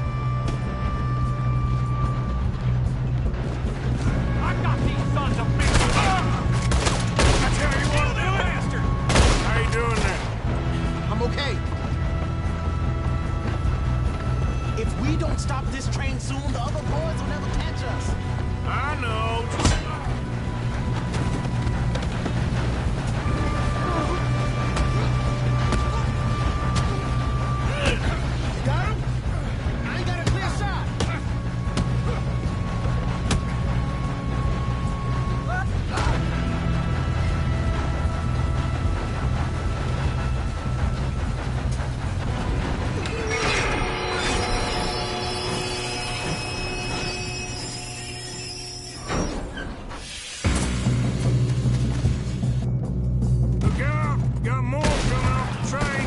I got these sons of bitches! I tell you what, do it. Bastard! How you doing now? I'm okay. If we don't stop this train soon, the other boys will never catch us. I know. Got him? I ain't got a clear shot. Look out! Got more coming off the train.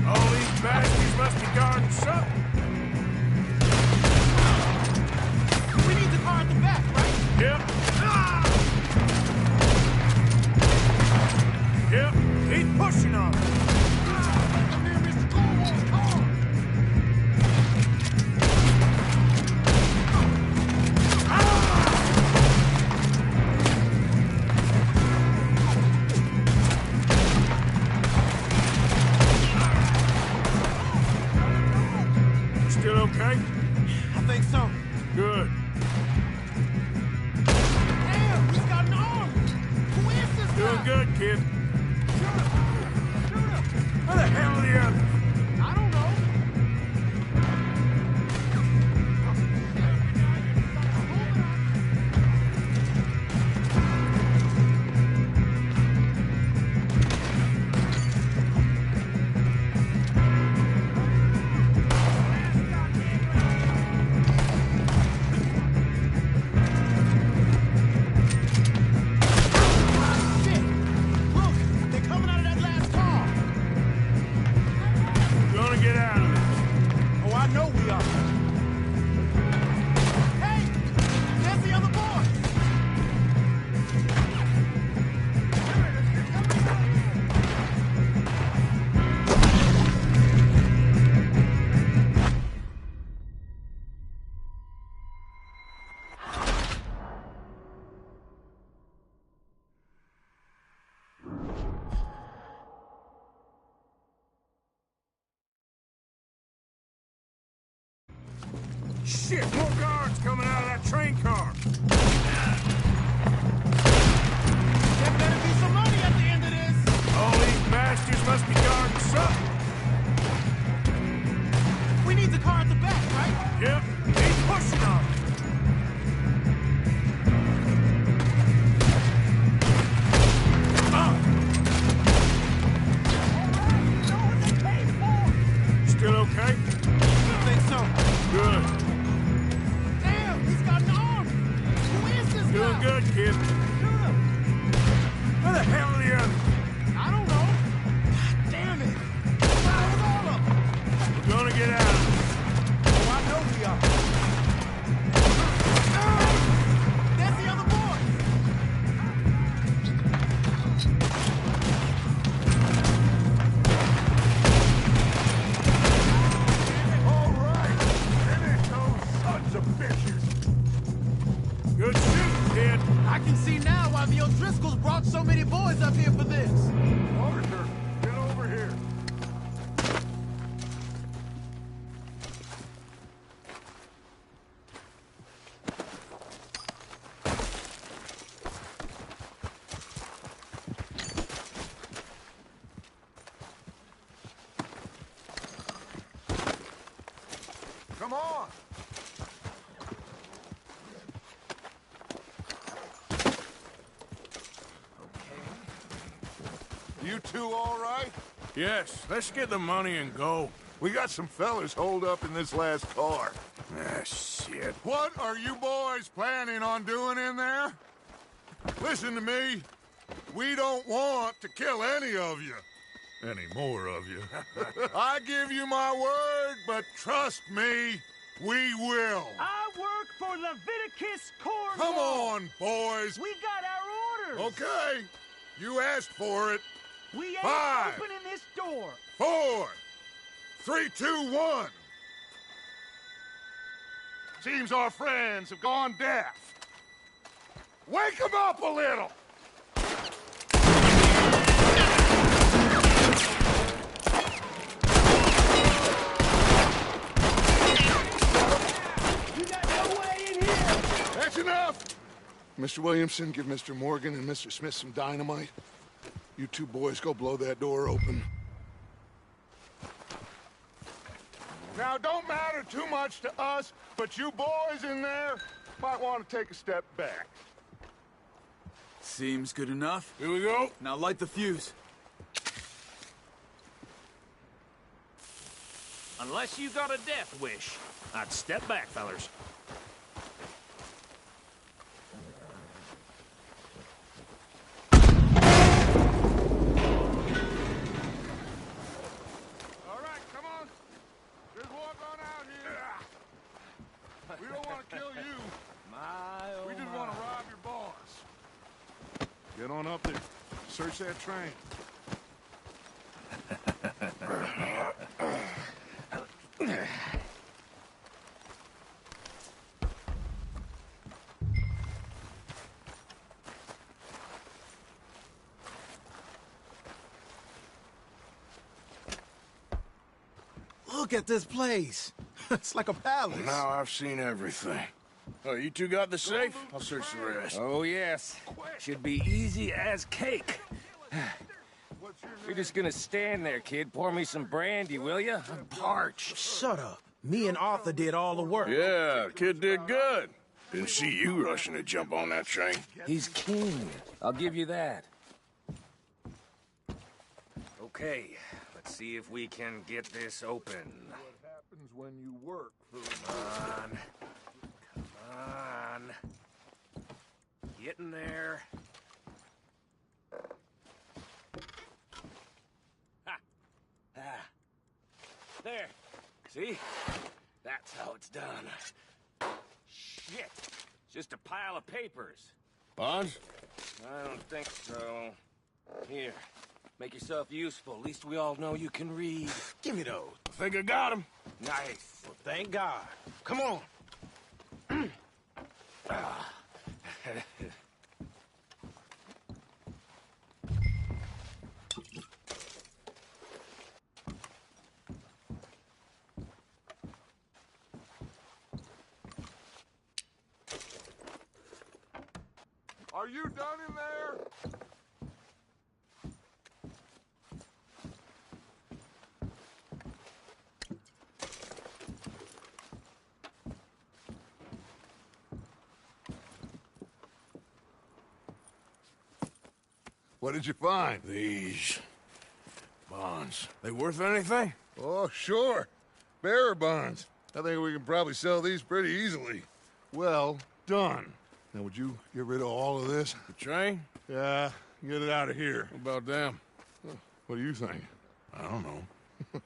All these bastards must be guarding something. We need the car at the back, right? Yep. Yep. Keep pushing on it. Still okay? I think so. Good. Damn, he's got an arm. Who is this Doing guy? good, kid. Where the hell are the others? I don't know. Shit! Look, they're coming out of that last car. Gonna get out of this. Oh, I know we are. Hey! There's the other boy! Shit, more guards coming out of that train car. There better be some money at the end of this! All these bastards must be guarding something. We need the car at the back! Yep, keep pushing on. Still okay? I think so. Good. Damn, he's got an arm! Who is this Doing guy? good, kid. Good. Where the hell are the others? I don't know. God damn it. What's wrong with all of them? We're gonna get out of this. Oh, I know we are. There's the other boys. All right. Finish those sons of bitches. Good shooting, kid. I can see now why the O'Driscolls brought so many boys up here for this. Arthur, get over here. Come on. You two all right? Yes, let's get the money and go. We got some fellas holed up in this last car. Ah, shit. What are you boys planning on doing in there? Listen to me. We don't want to kill any of you. Any more of you. I give you my word, but trust me, we will. I work for Leviticus Cornwall. Come on, boys. We got our orders. Okay. You asked for it. We ain't 5, opening this door. 4, 3, 2, 1. Seems our friends have gone deaf. Wake them up a little. You got no way in here. That's enough. Mr. Williamson, give Mr. Morgan and Mr. Smith some dynamite. You two boys go blow that door open. Now, don't matter too much to us, but you boys in there might want to take a step back. Seems good enough. Here we go. Now light the fuse. Unless you got a death wish, I'd step back, fellers. All right, come on. Just walk on out here. We don't want to kill you. We just want to rob your boss. Get on up there. Search that train. Look at this place. It's like a palace. Now I've seen everything. Oh, you two got the safe? I'll search the rest. Oh, yes. Should be easy as cake. You're just gonna stand there, kid. Pour me some brandy, will you? I'm parched. Shut up. Me and Arthur did all the work. Yeah, kid did good. Didn't see you rushing to jump on that train. He's king. I'll give you that. Okay, let's see if we can get this open. What happens when you work for Come on. Come on. Get in there. Ha! Ah. There. See? That's how it's done. Shit. It's just a pile of papers. Bonds? I don't think so. Here. Make yourself useful. At least we all know you can read. Give me those. I think I got him. Nice. Well, thank God. Come on. Are you done in there? What did you find? These bonds. They worth anything? Oh, sure. Bearer bonds. I think we can probably sell these pretty easily. Well done. Now, would you get rid of all of this? The train? Yeah, get it out of here. What about them? What do you think? I don't know.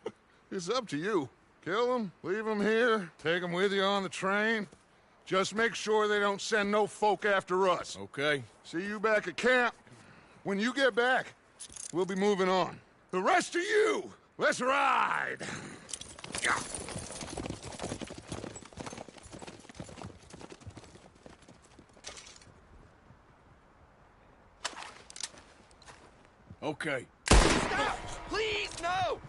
It's up to you. Kill them, leave them here, take them with you on the train. Just make sure they don't send no folk after us. Okay. See you back at camp. When you get back, we'll be moving on. The rest of you, let's ride! Okay. Stop! Please, no!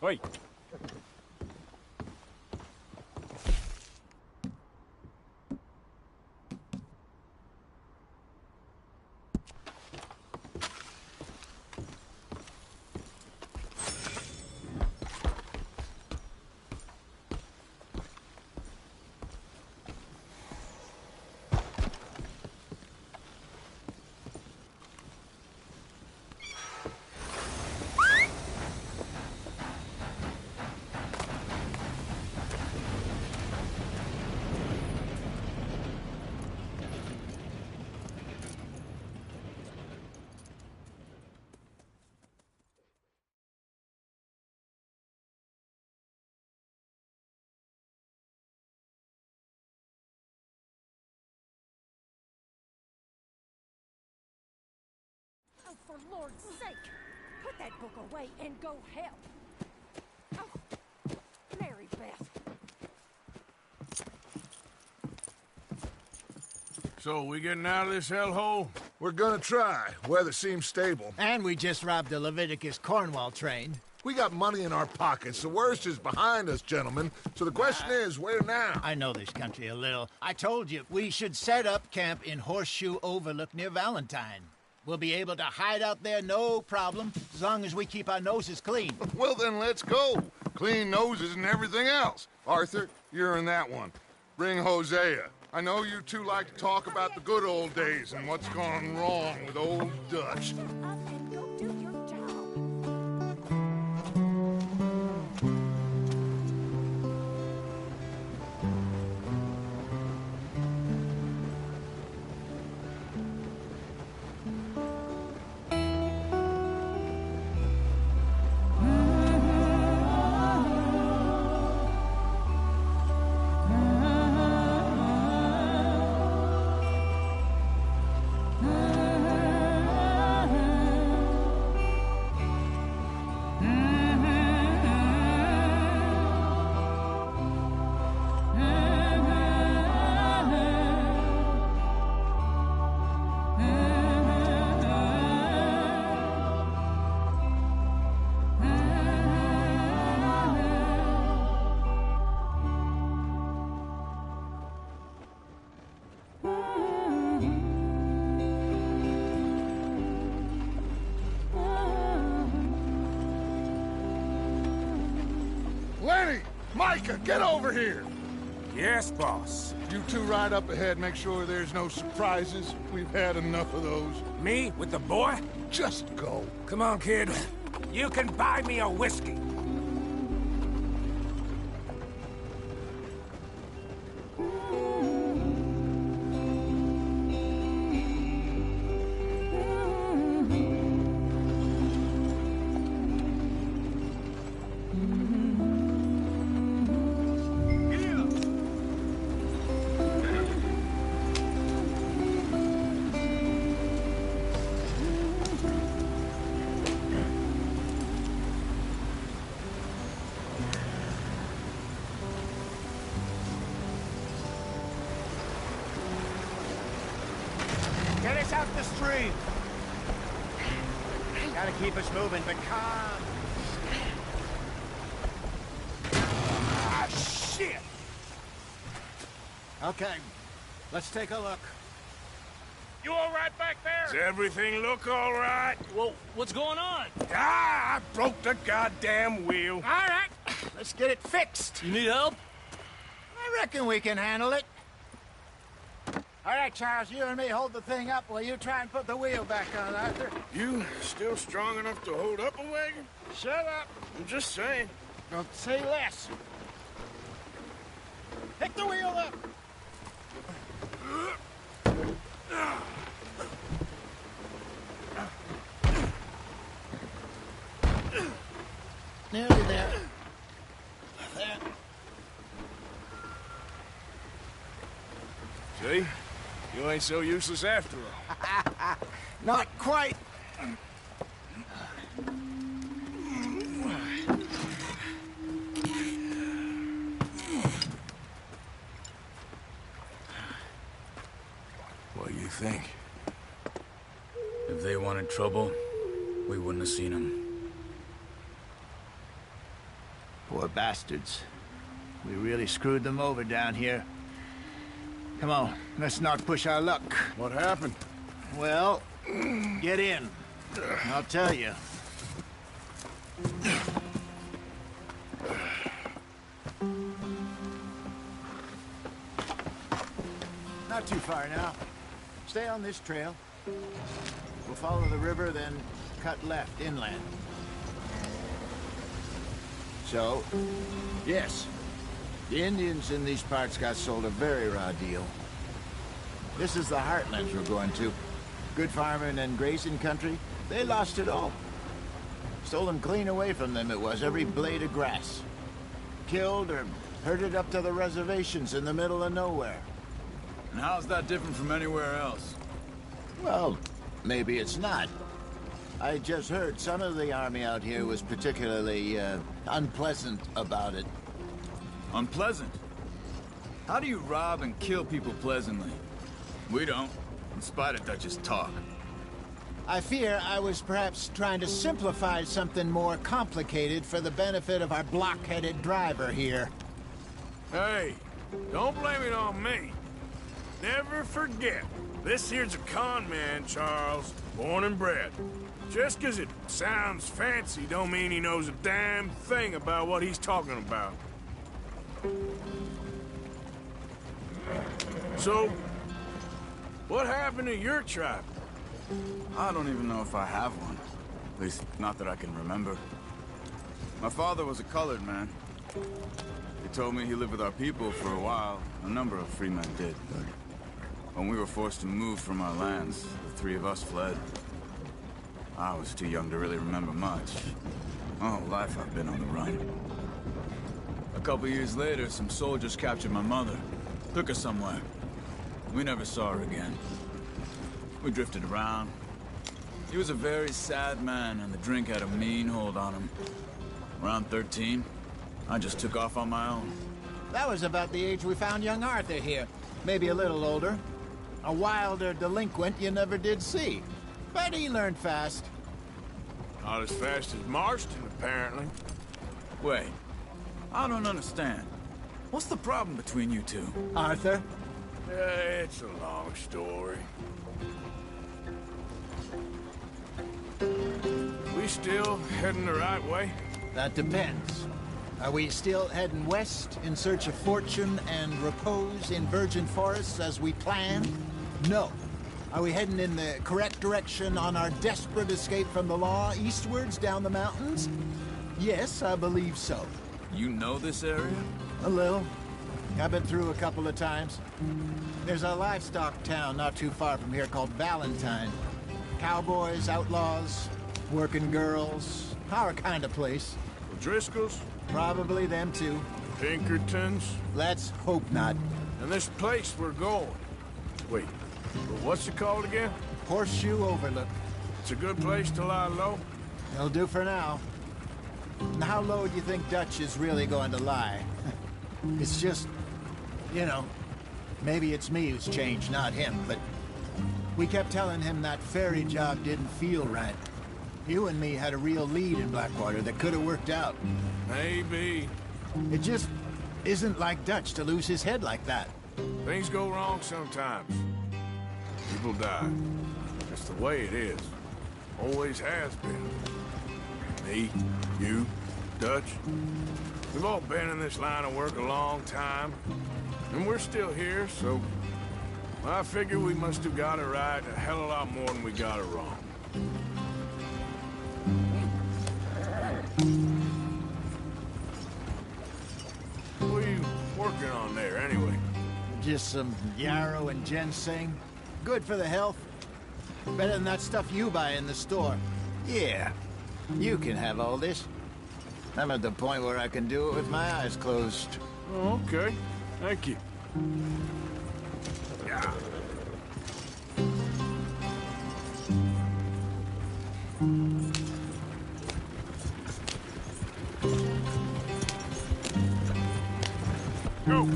Wait. for Lord's sake! Put that book away and go help! Oh, Mary Beth. So, we getting out of this hellhole? We're gonna try. Weather seems stable. And we just robbed the Leviticus Cornwall train. We got money in our pockets. The worst is behind us, gentlemen. So the question is, where now? I know this country a little. I told you, we should set up camp in Horseshoe Overlook near Valentine. We'll be able to hide out there, no problem, as long as we keep our noses clean. Well, then let's go. Clean noses and everything else. Arthur, you're in that one. Bring Hosea. I know you two like to talk about the good old days and what's gone wrong with old Dutch. Lenny! Micah, get over here! Yes, boss. You two ride up ahead, make sure there's no surprises. We've had enough of those. Me with the boy? Just go. Come on, kid. You can buy me a whiskey. Get us out the stream. Gotta keep us moving, but calm. Ah, shit! Okay, let's take a look. You all right back there? Does everything look all right? Well, what's going on? Ah, I broke the goddamn wheel. All right, let's get it fixed. You need help? I reckon we can handle it. All right, Charles, you and me hold the thing up while you try and put the wheel back on, Arthur. You still strong enough to hold up a wagon? Shut up. I'm just saying. Don't say less. Pick the wheel up. Nearly there. There. See? You ain't so useless after all. Not quite. What do you think? If they wanted trouble, we wouldn't have seen them. Poor bastards. We really screwed them over down here. Come on, let's not push our luck. What happened? Well, get in. I'll tell you. Not too far now. Stay on this trail. We'll follow the river, then cut left inland. So, yes, the Indians in these parts got sold a very raw deal. This is the heartlands we're going to. Good farming and grazing country, they lost it all. Stolen clean away from them it was, every blade of grass. Killed or herded up to the reservations in the middle of nowhere. And how's that different from anywhere else? Well, maybe it's not. I just heard some of the army out here was particularly, unpleasant about it. Unpleasant? How do you rob and kill people pleasantly? We don't, in spite of Dutch's talk. I fear I was perhaps trying to simplify something more complicated for the benefit of our blockheaded driver here. Hey, don't blame it on me. Never forget, this here's a con man, Charles, born and bred. Just 'cause it sounds fancy don't mean he knows a damn thing about what he's talking about. So, what happened to your tribe? I don't even know if I have one. At least, not that I can remember. My father was a colored man. He told me he lived with our people for a while. A number of free men did. When we were forced to move from our lands, the three of us fled. I was too young to really remember much. My whole life I've been on the run. A couple years later, some soldiers captured my mother. Took her somewhere. We never saw her again. We drifted around. He was a very sad man, and the drink had a mean hold on him. Around 13, I just took off on my own. That was about the age we found young Arthur here. Maybe a little older. A wilder delinquent you never did see. But he learned fast. Not as fast as Marston, apparently. Wait, I don't understand. What's the problem between you two? Arthur? It's a long story. We still heading the right way? That depends. Are we still heading west in search of fortune and repose in virgin forests as we planned? No. Are we heading in the correct direction on our desperate escape from the law eastwards down the mountains? Yes, I believe so. You know this area? A little. I've been through a couple of times. There's a livestock town not too far from here called Valentine. Cowboys, outlaws, working girls, our kind of place. The Driscolls? Probably them too. Pinkertons? Let's hope not. And this place we're going. Wait, what's it called again? Horseshoe Overlook. It's a good place to lie low? It'll do for now. And how low do you think Dutch is really going to lie? It's just, you know, maybe it's me who's changed, not him, but we kept telling him that ferry job didn't feel right. You and me had a real lead in Blackwater that could have worked out. Maybe. It just isn't like Dutch to lose his head like that. Things go wrong sometimes. People die. Just the way it is. Always has been. Me, you, Dutch. We've all been in this line of work a long time. And we're still here, so I figure we must have got it right a hell of a lot more than we got it wrong. What are you working on there, anyway? Just some yarrow and ginseng. Good for the health. Better than that stuff you buy in the store. Yeah, you can have all this. I'm at the point where I can do it with my eyes closed. Oh, okay. Thank you. Yeah. Go!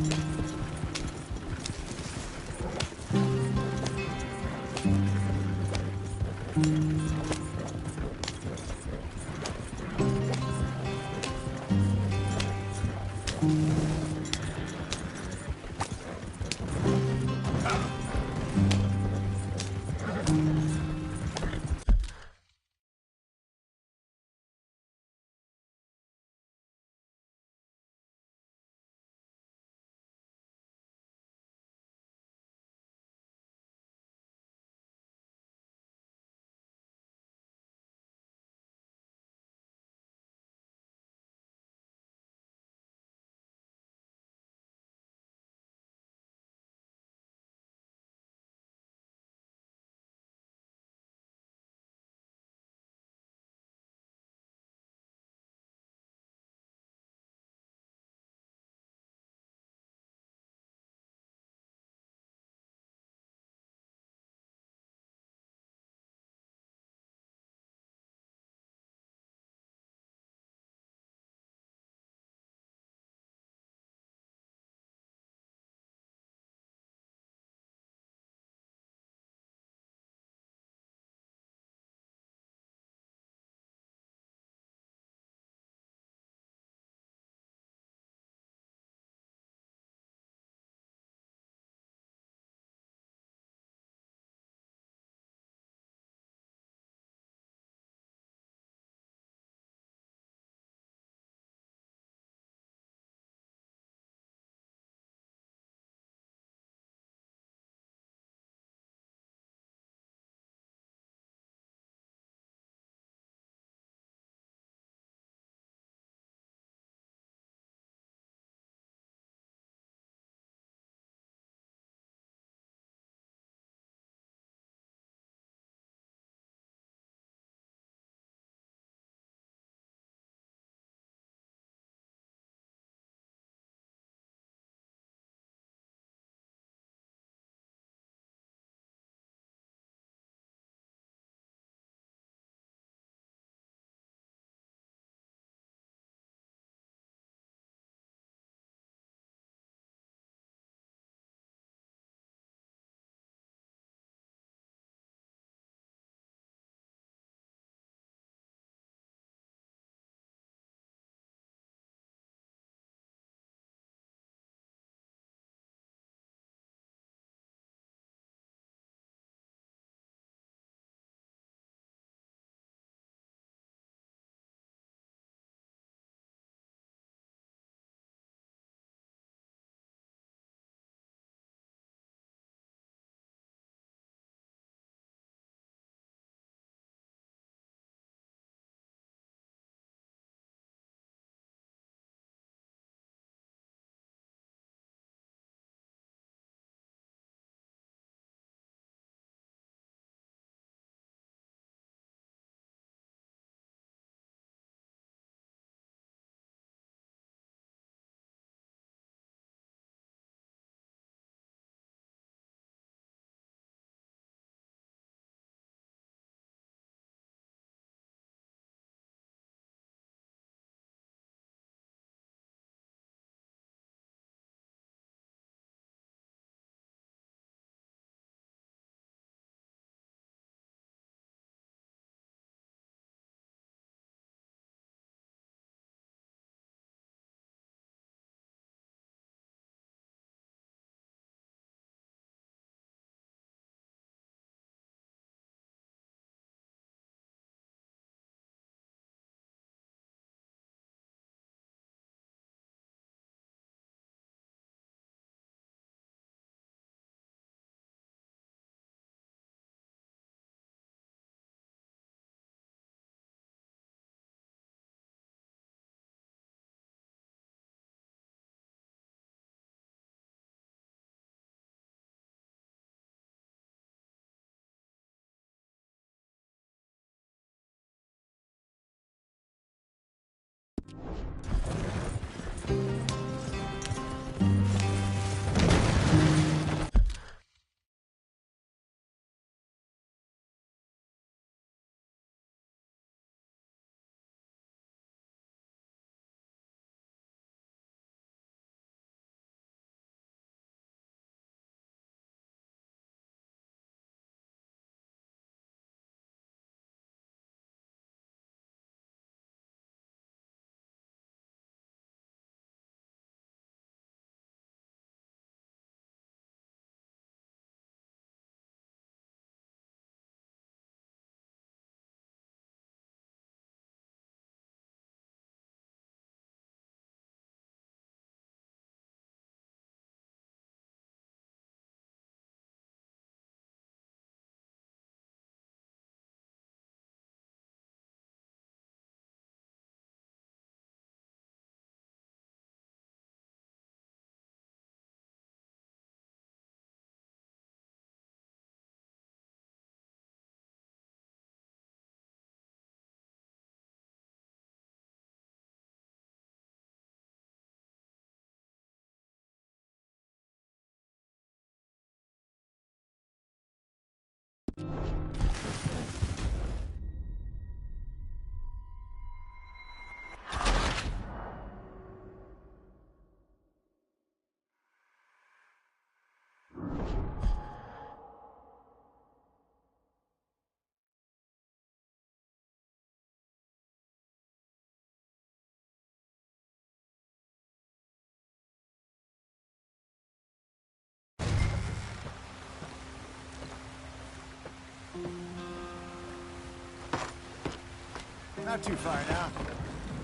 Not too far now.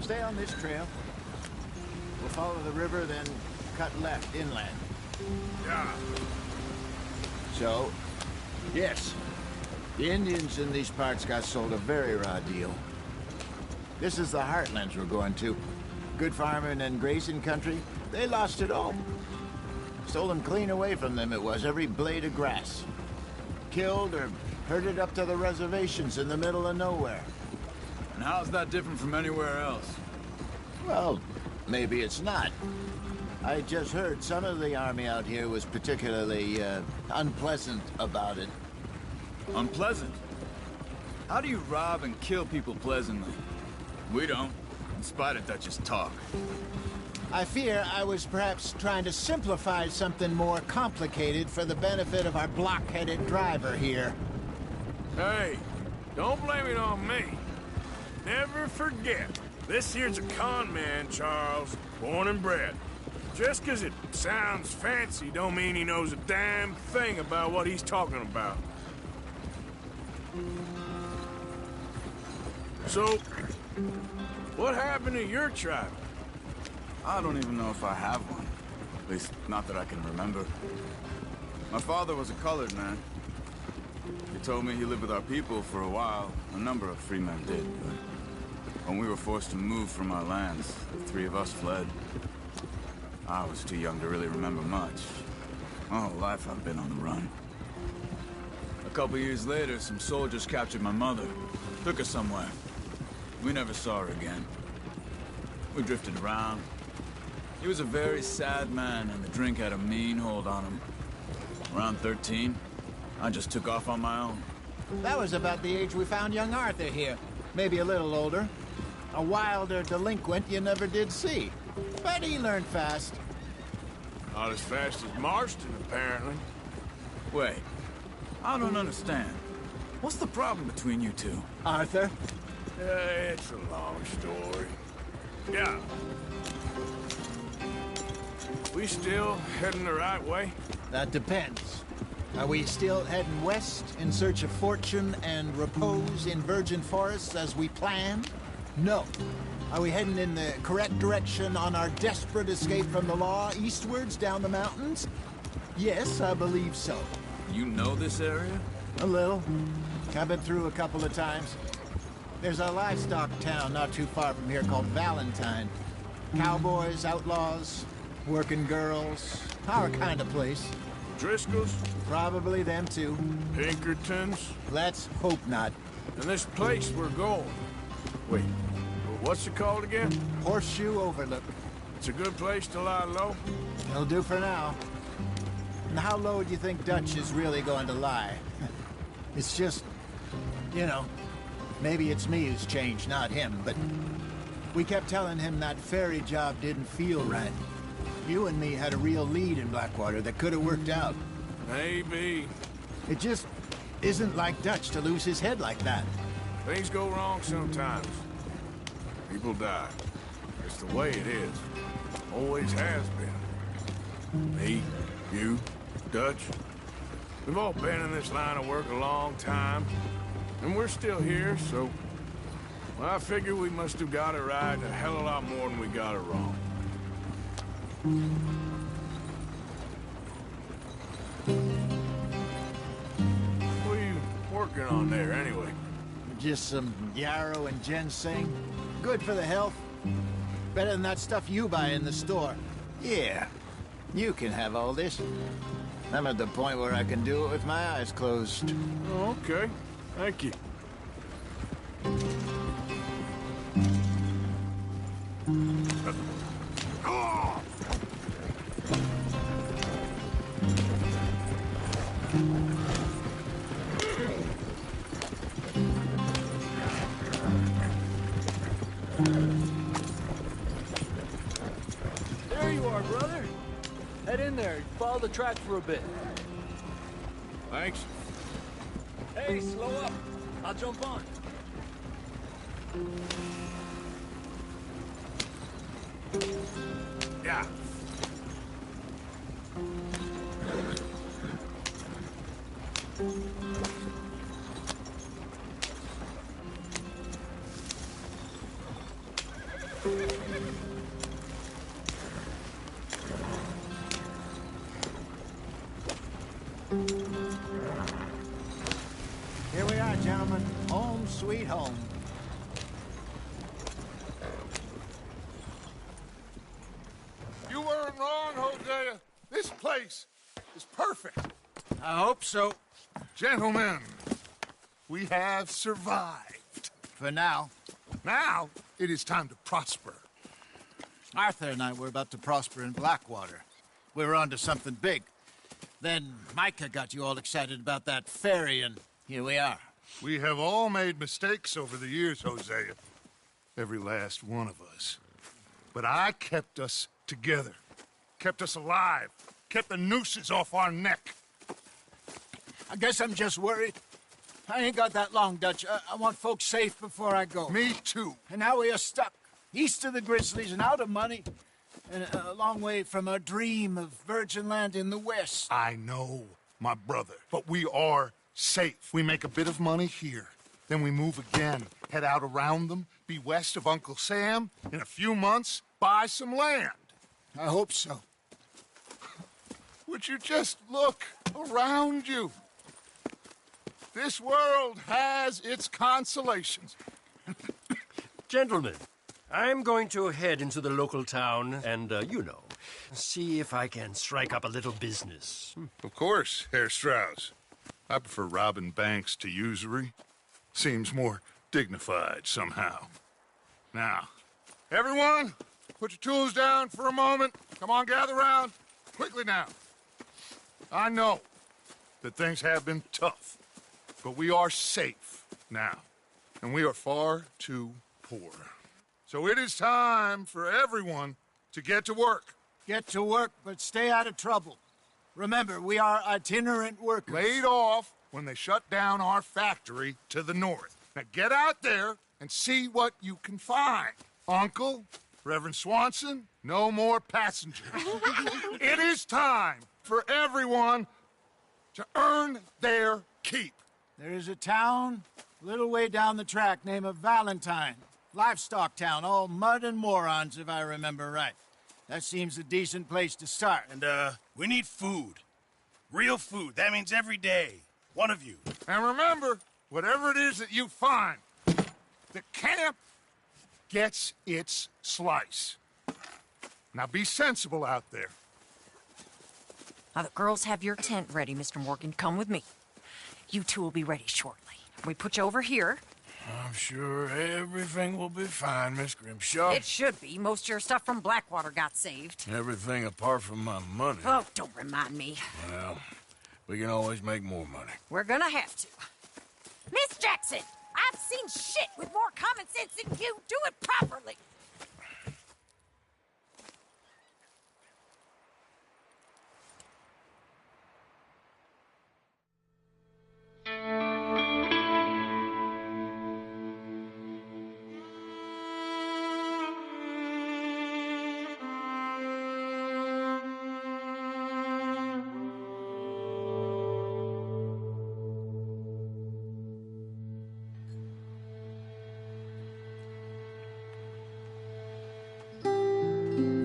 Stay on this trail. We'll follow the river, then cut left inland. Yeah. So, yes, the Indians in these parts got sold a very raw deal. This is the heartlands we're going to. Good farming and grazing country, they lost it all. Stolen clean away from them it was, every blade of grass. Killed or herded up to the reservations in the middle of nowhere. And how's that different from anywhere else? Well, maybe it's not. I just heard some of the army out here was particularly, unpleasant about it. Unpleasant? How do you rob and kill people pleasantly? We don't, in spite of Dutch's talk. I fear I was perhaps trying to simplify something more complicated for the benefit of our block-headed driver here. Hey, don't blame it on me. Never forget, this here's a con man, Charles, born and bred. Just 'cause it sounds fancy don't mean he knows a damn thing about what he's talking about. So, what happened to your tribe? I don't even know if I have one. At least, not that I can remember. My father was a colored man. He told me he lived with our people for a while. A number of free men did, but when we were forced to move from our lands, the three of us fled. I was too young to really remember much. My whole life I've been on the run. A couple years later, some soldiers captured my mother. Took her somewhere. We never saw her again. We drifted around. He was a very sad man, and the drink had a mean hold on him. Around 13, I just took off on my own. That was about the age we found young Arthur here. Maybe a little older. A wilder delinquent you never did see. But he learned fast. Not as fast as Marston, apparently. Wait, I don't understand. What's the problem between you two? Arthur? It's a long story. Yeah. We still heading the right way? That depends. Are we still heading west in search of fortune and repose in virgin forests as we planned? No. Are we heading in the correct direction on our desperate escape from the law eastwards down the mountains? Yes, I believe so. You know this area? A little. I've been through a couple of times. There's a livestock town not too far from here called Valentine. Cowboys, outlaws, working girls, our kind of place. Driscoll's? Probably them too. Pinkertons? Let's hope not. And this place we're going. Wait, what's it called again? Horseshoe Overlook. It's a good place to lie low? It'll do for now. And how low do you think Dutch is really going to lie? It's just, you know, maybe it's me who's changed, not him, but we kept telling him that ferry job didn't feel right. You and me had a real lead in Blackwater that could have worked out. Maybe. It just isn't like Dutch to lose his head like that. Things go wrong sometimes. People die. It's the way it is. Always has been. Me, you, Dutch. We've all been in this line of work a long time. And we're still here, so... well, I figure we must have got it right a hell of a lot more than we got it wrong. What are you working on there, anyway? Just some yarrow and ginseng. Good for the health. Better than that stuff you buy in the store. Yeah, you can have all this. I'm at the point where I can do it with my eyes closed. Oh, okay. Thank you. There you are, brother. Head in there. Follow the track for a bit. Thanks. Hey, slow up. I'll jump on. Yeah. Here we are, gentlemen. Home sweet home. You weren't wrong, Hosea. This place is perfect. I hope so. Gentlemen, we have survived. For now. Now, it is time to prosper. Arthur and I were about to prosper in Blackwater. We were onto something big. Then Micah got you all excited about that ferry, and here we are. We have all made mistakes over the years, Hosea. Every last one of us. But I kept us together. Kept us alive. Kept the nooses off our neck. I guess I'm just worried. I ain't got that long, Dutch. I want folks safe before I go. Me too. And now we are stuck, east of the Grizzlies and out of money, and a long way from our dream of virgin land in the west. I know, my brother, but we are safe. We make a bit of money here. Then we move again, head out around them, be west of Uncle Sam. In a few months, buy some land. I hope so. Would you just look around you? This world has its consolations. Gentlemen, I'm going to head into the local town and, see if I can strike up a little business. Of course, Herr Strauss. I prefer robbing banks to usury. Seems more dignified somehow. Now, everyone, put your tools down for a moment. Come on, gather round. Quickly now. I know that things have been tough, but we are safe now, and we are far too poor. So it is time for everyone to get to work. Get to work, but stay out of trouble. Remember, we are itinerant workers. Laid off when they shut down our factory to the north. Now get out there and see what you can find. Uncle, Reverend Swanson, no more passengers. It is time for everyone to earn their keep. There is a town a little way down the track named Valentine. Livestock town, all mud and morons, if I remember right. That seems a decent place to start. And, we need food. Real food. That means every day. One of you. And remember, whatever it is that you find, the camp gets its slice. Now be sensible out there. Now, the girls have your tent ready, Mr. Morgan. Come with me. You two will be ready shortly. We put you over here. I'm sure everything will be fine, Miss Grimshaw. It should be. Most of your stuff from Blackwater got saved. Everything apart from my money. Oh, don't remind me. Well, we can always make more money. We're gonna have to. Miss Jackson, I've seen shit with more common sense than you. Do it properly.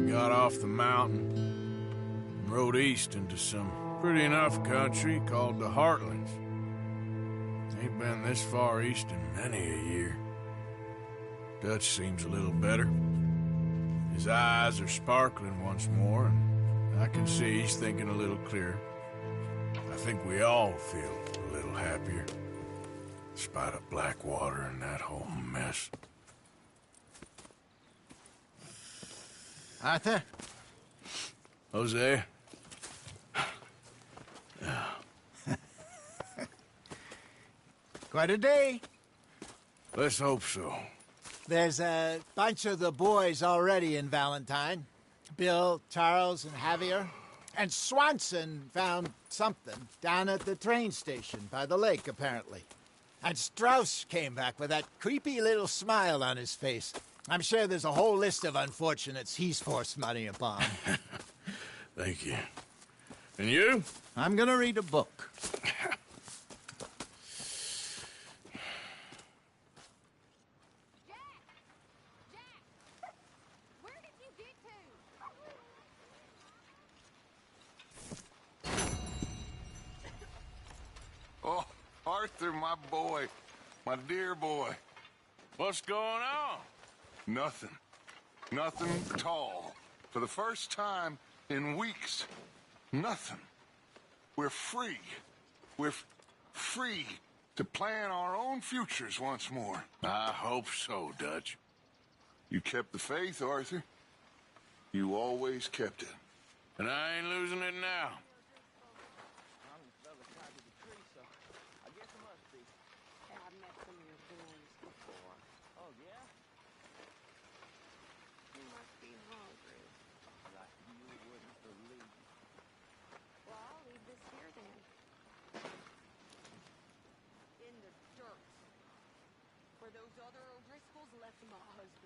Got off the mountain and rode east into some pretty enough country called the Heartlands. Ain't been this far east in many a year. Dutch seems a little better. His eyes are sparkling once more, and I can see he's thinking a little clearer. I think we all feel a little happier, in spite of Blackwater and that whole mess. Arthur? Hosea? Quite a day. Let's hope so. There's a bunch of the boys already in Valentine. Bill, Charles, and Javier. And Swanson found something down at the train station by the lake, apparently. And Strauss came back with that creepy little smile on his face. I'm sure there's a whole list of unfortunates he's forced money upon. Thank you. And you? I'm gonna read a book. Oh, Arthur, my boy. My dear boy. What's going on? Nothing. Nothing at all. For the first time in weeks, nothing. We're free. We're free to plan our own futures once more. I hope so, Dutch. You kept the faith, Arthur. You always kept it. And I ain't losing it now. Those other O'Driscolls left my husband.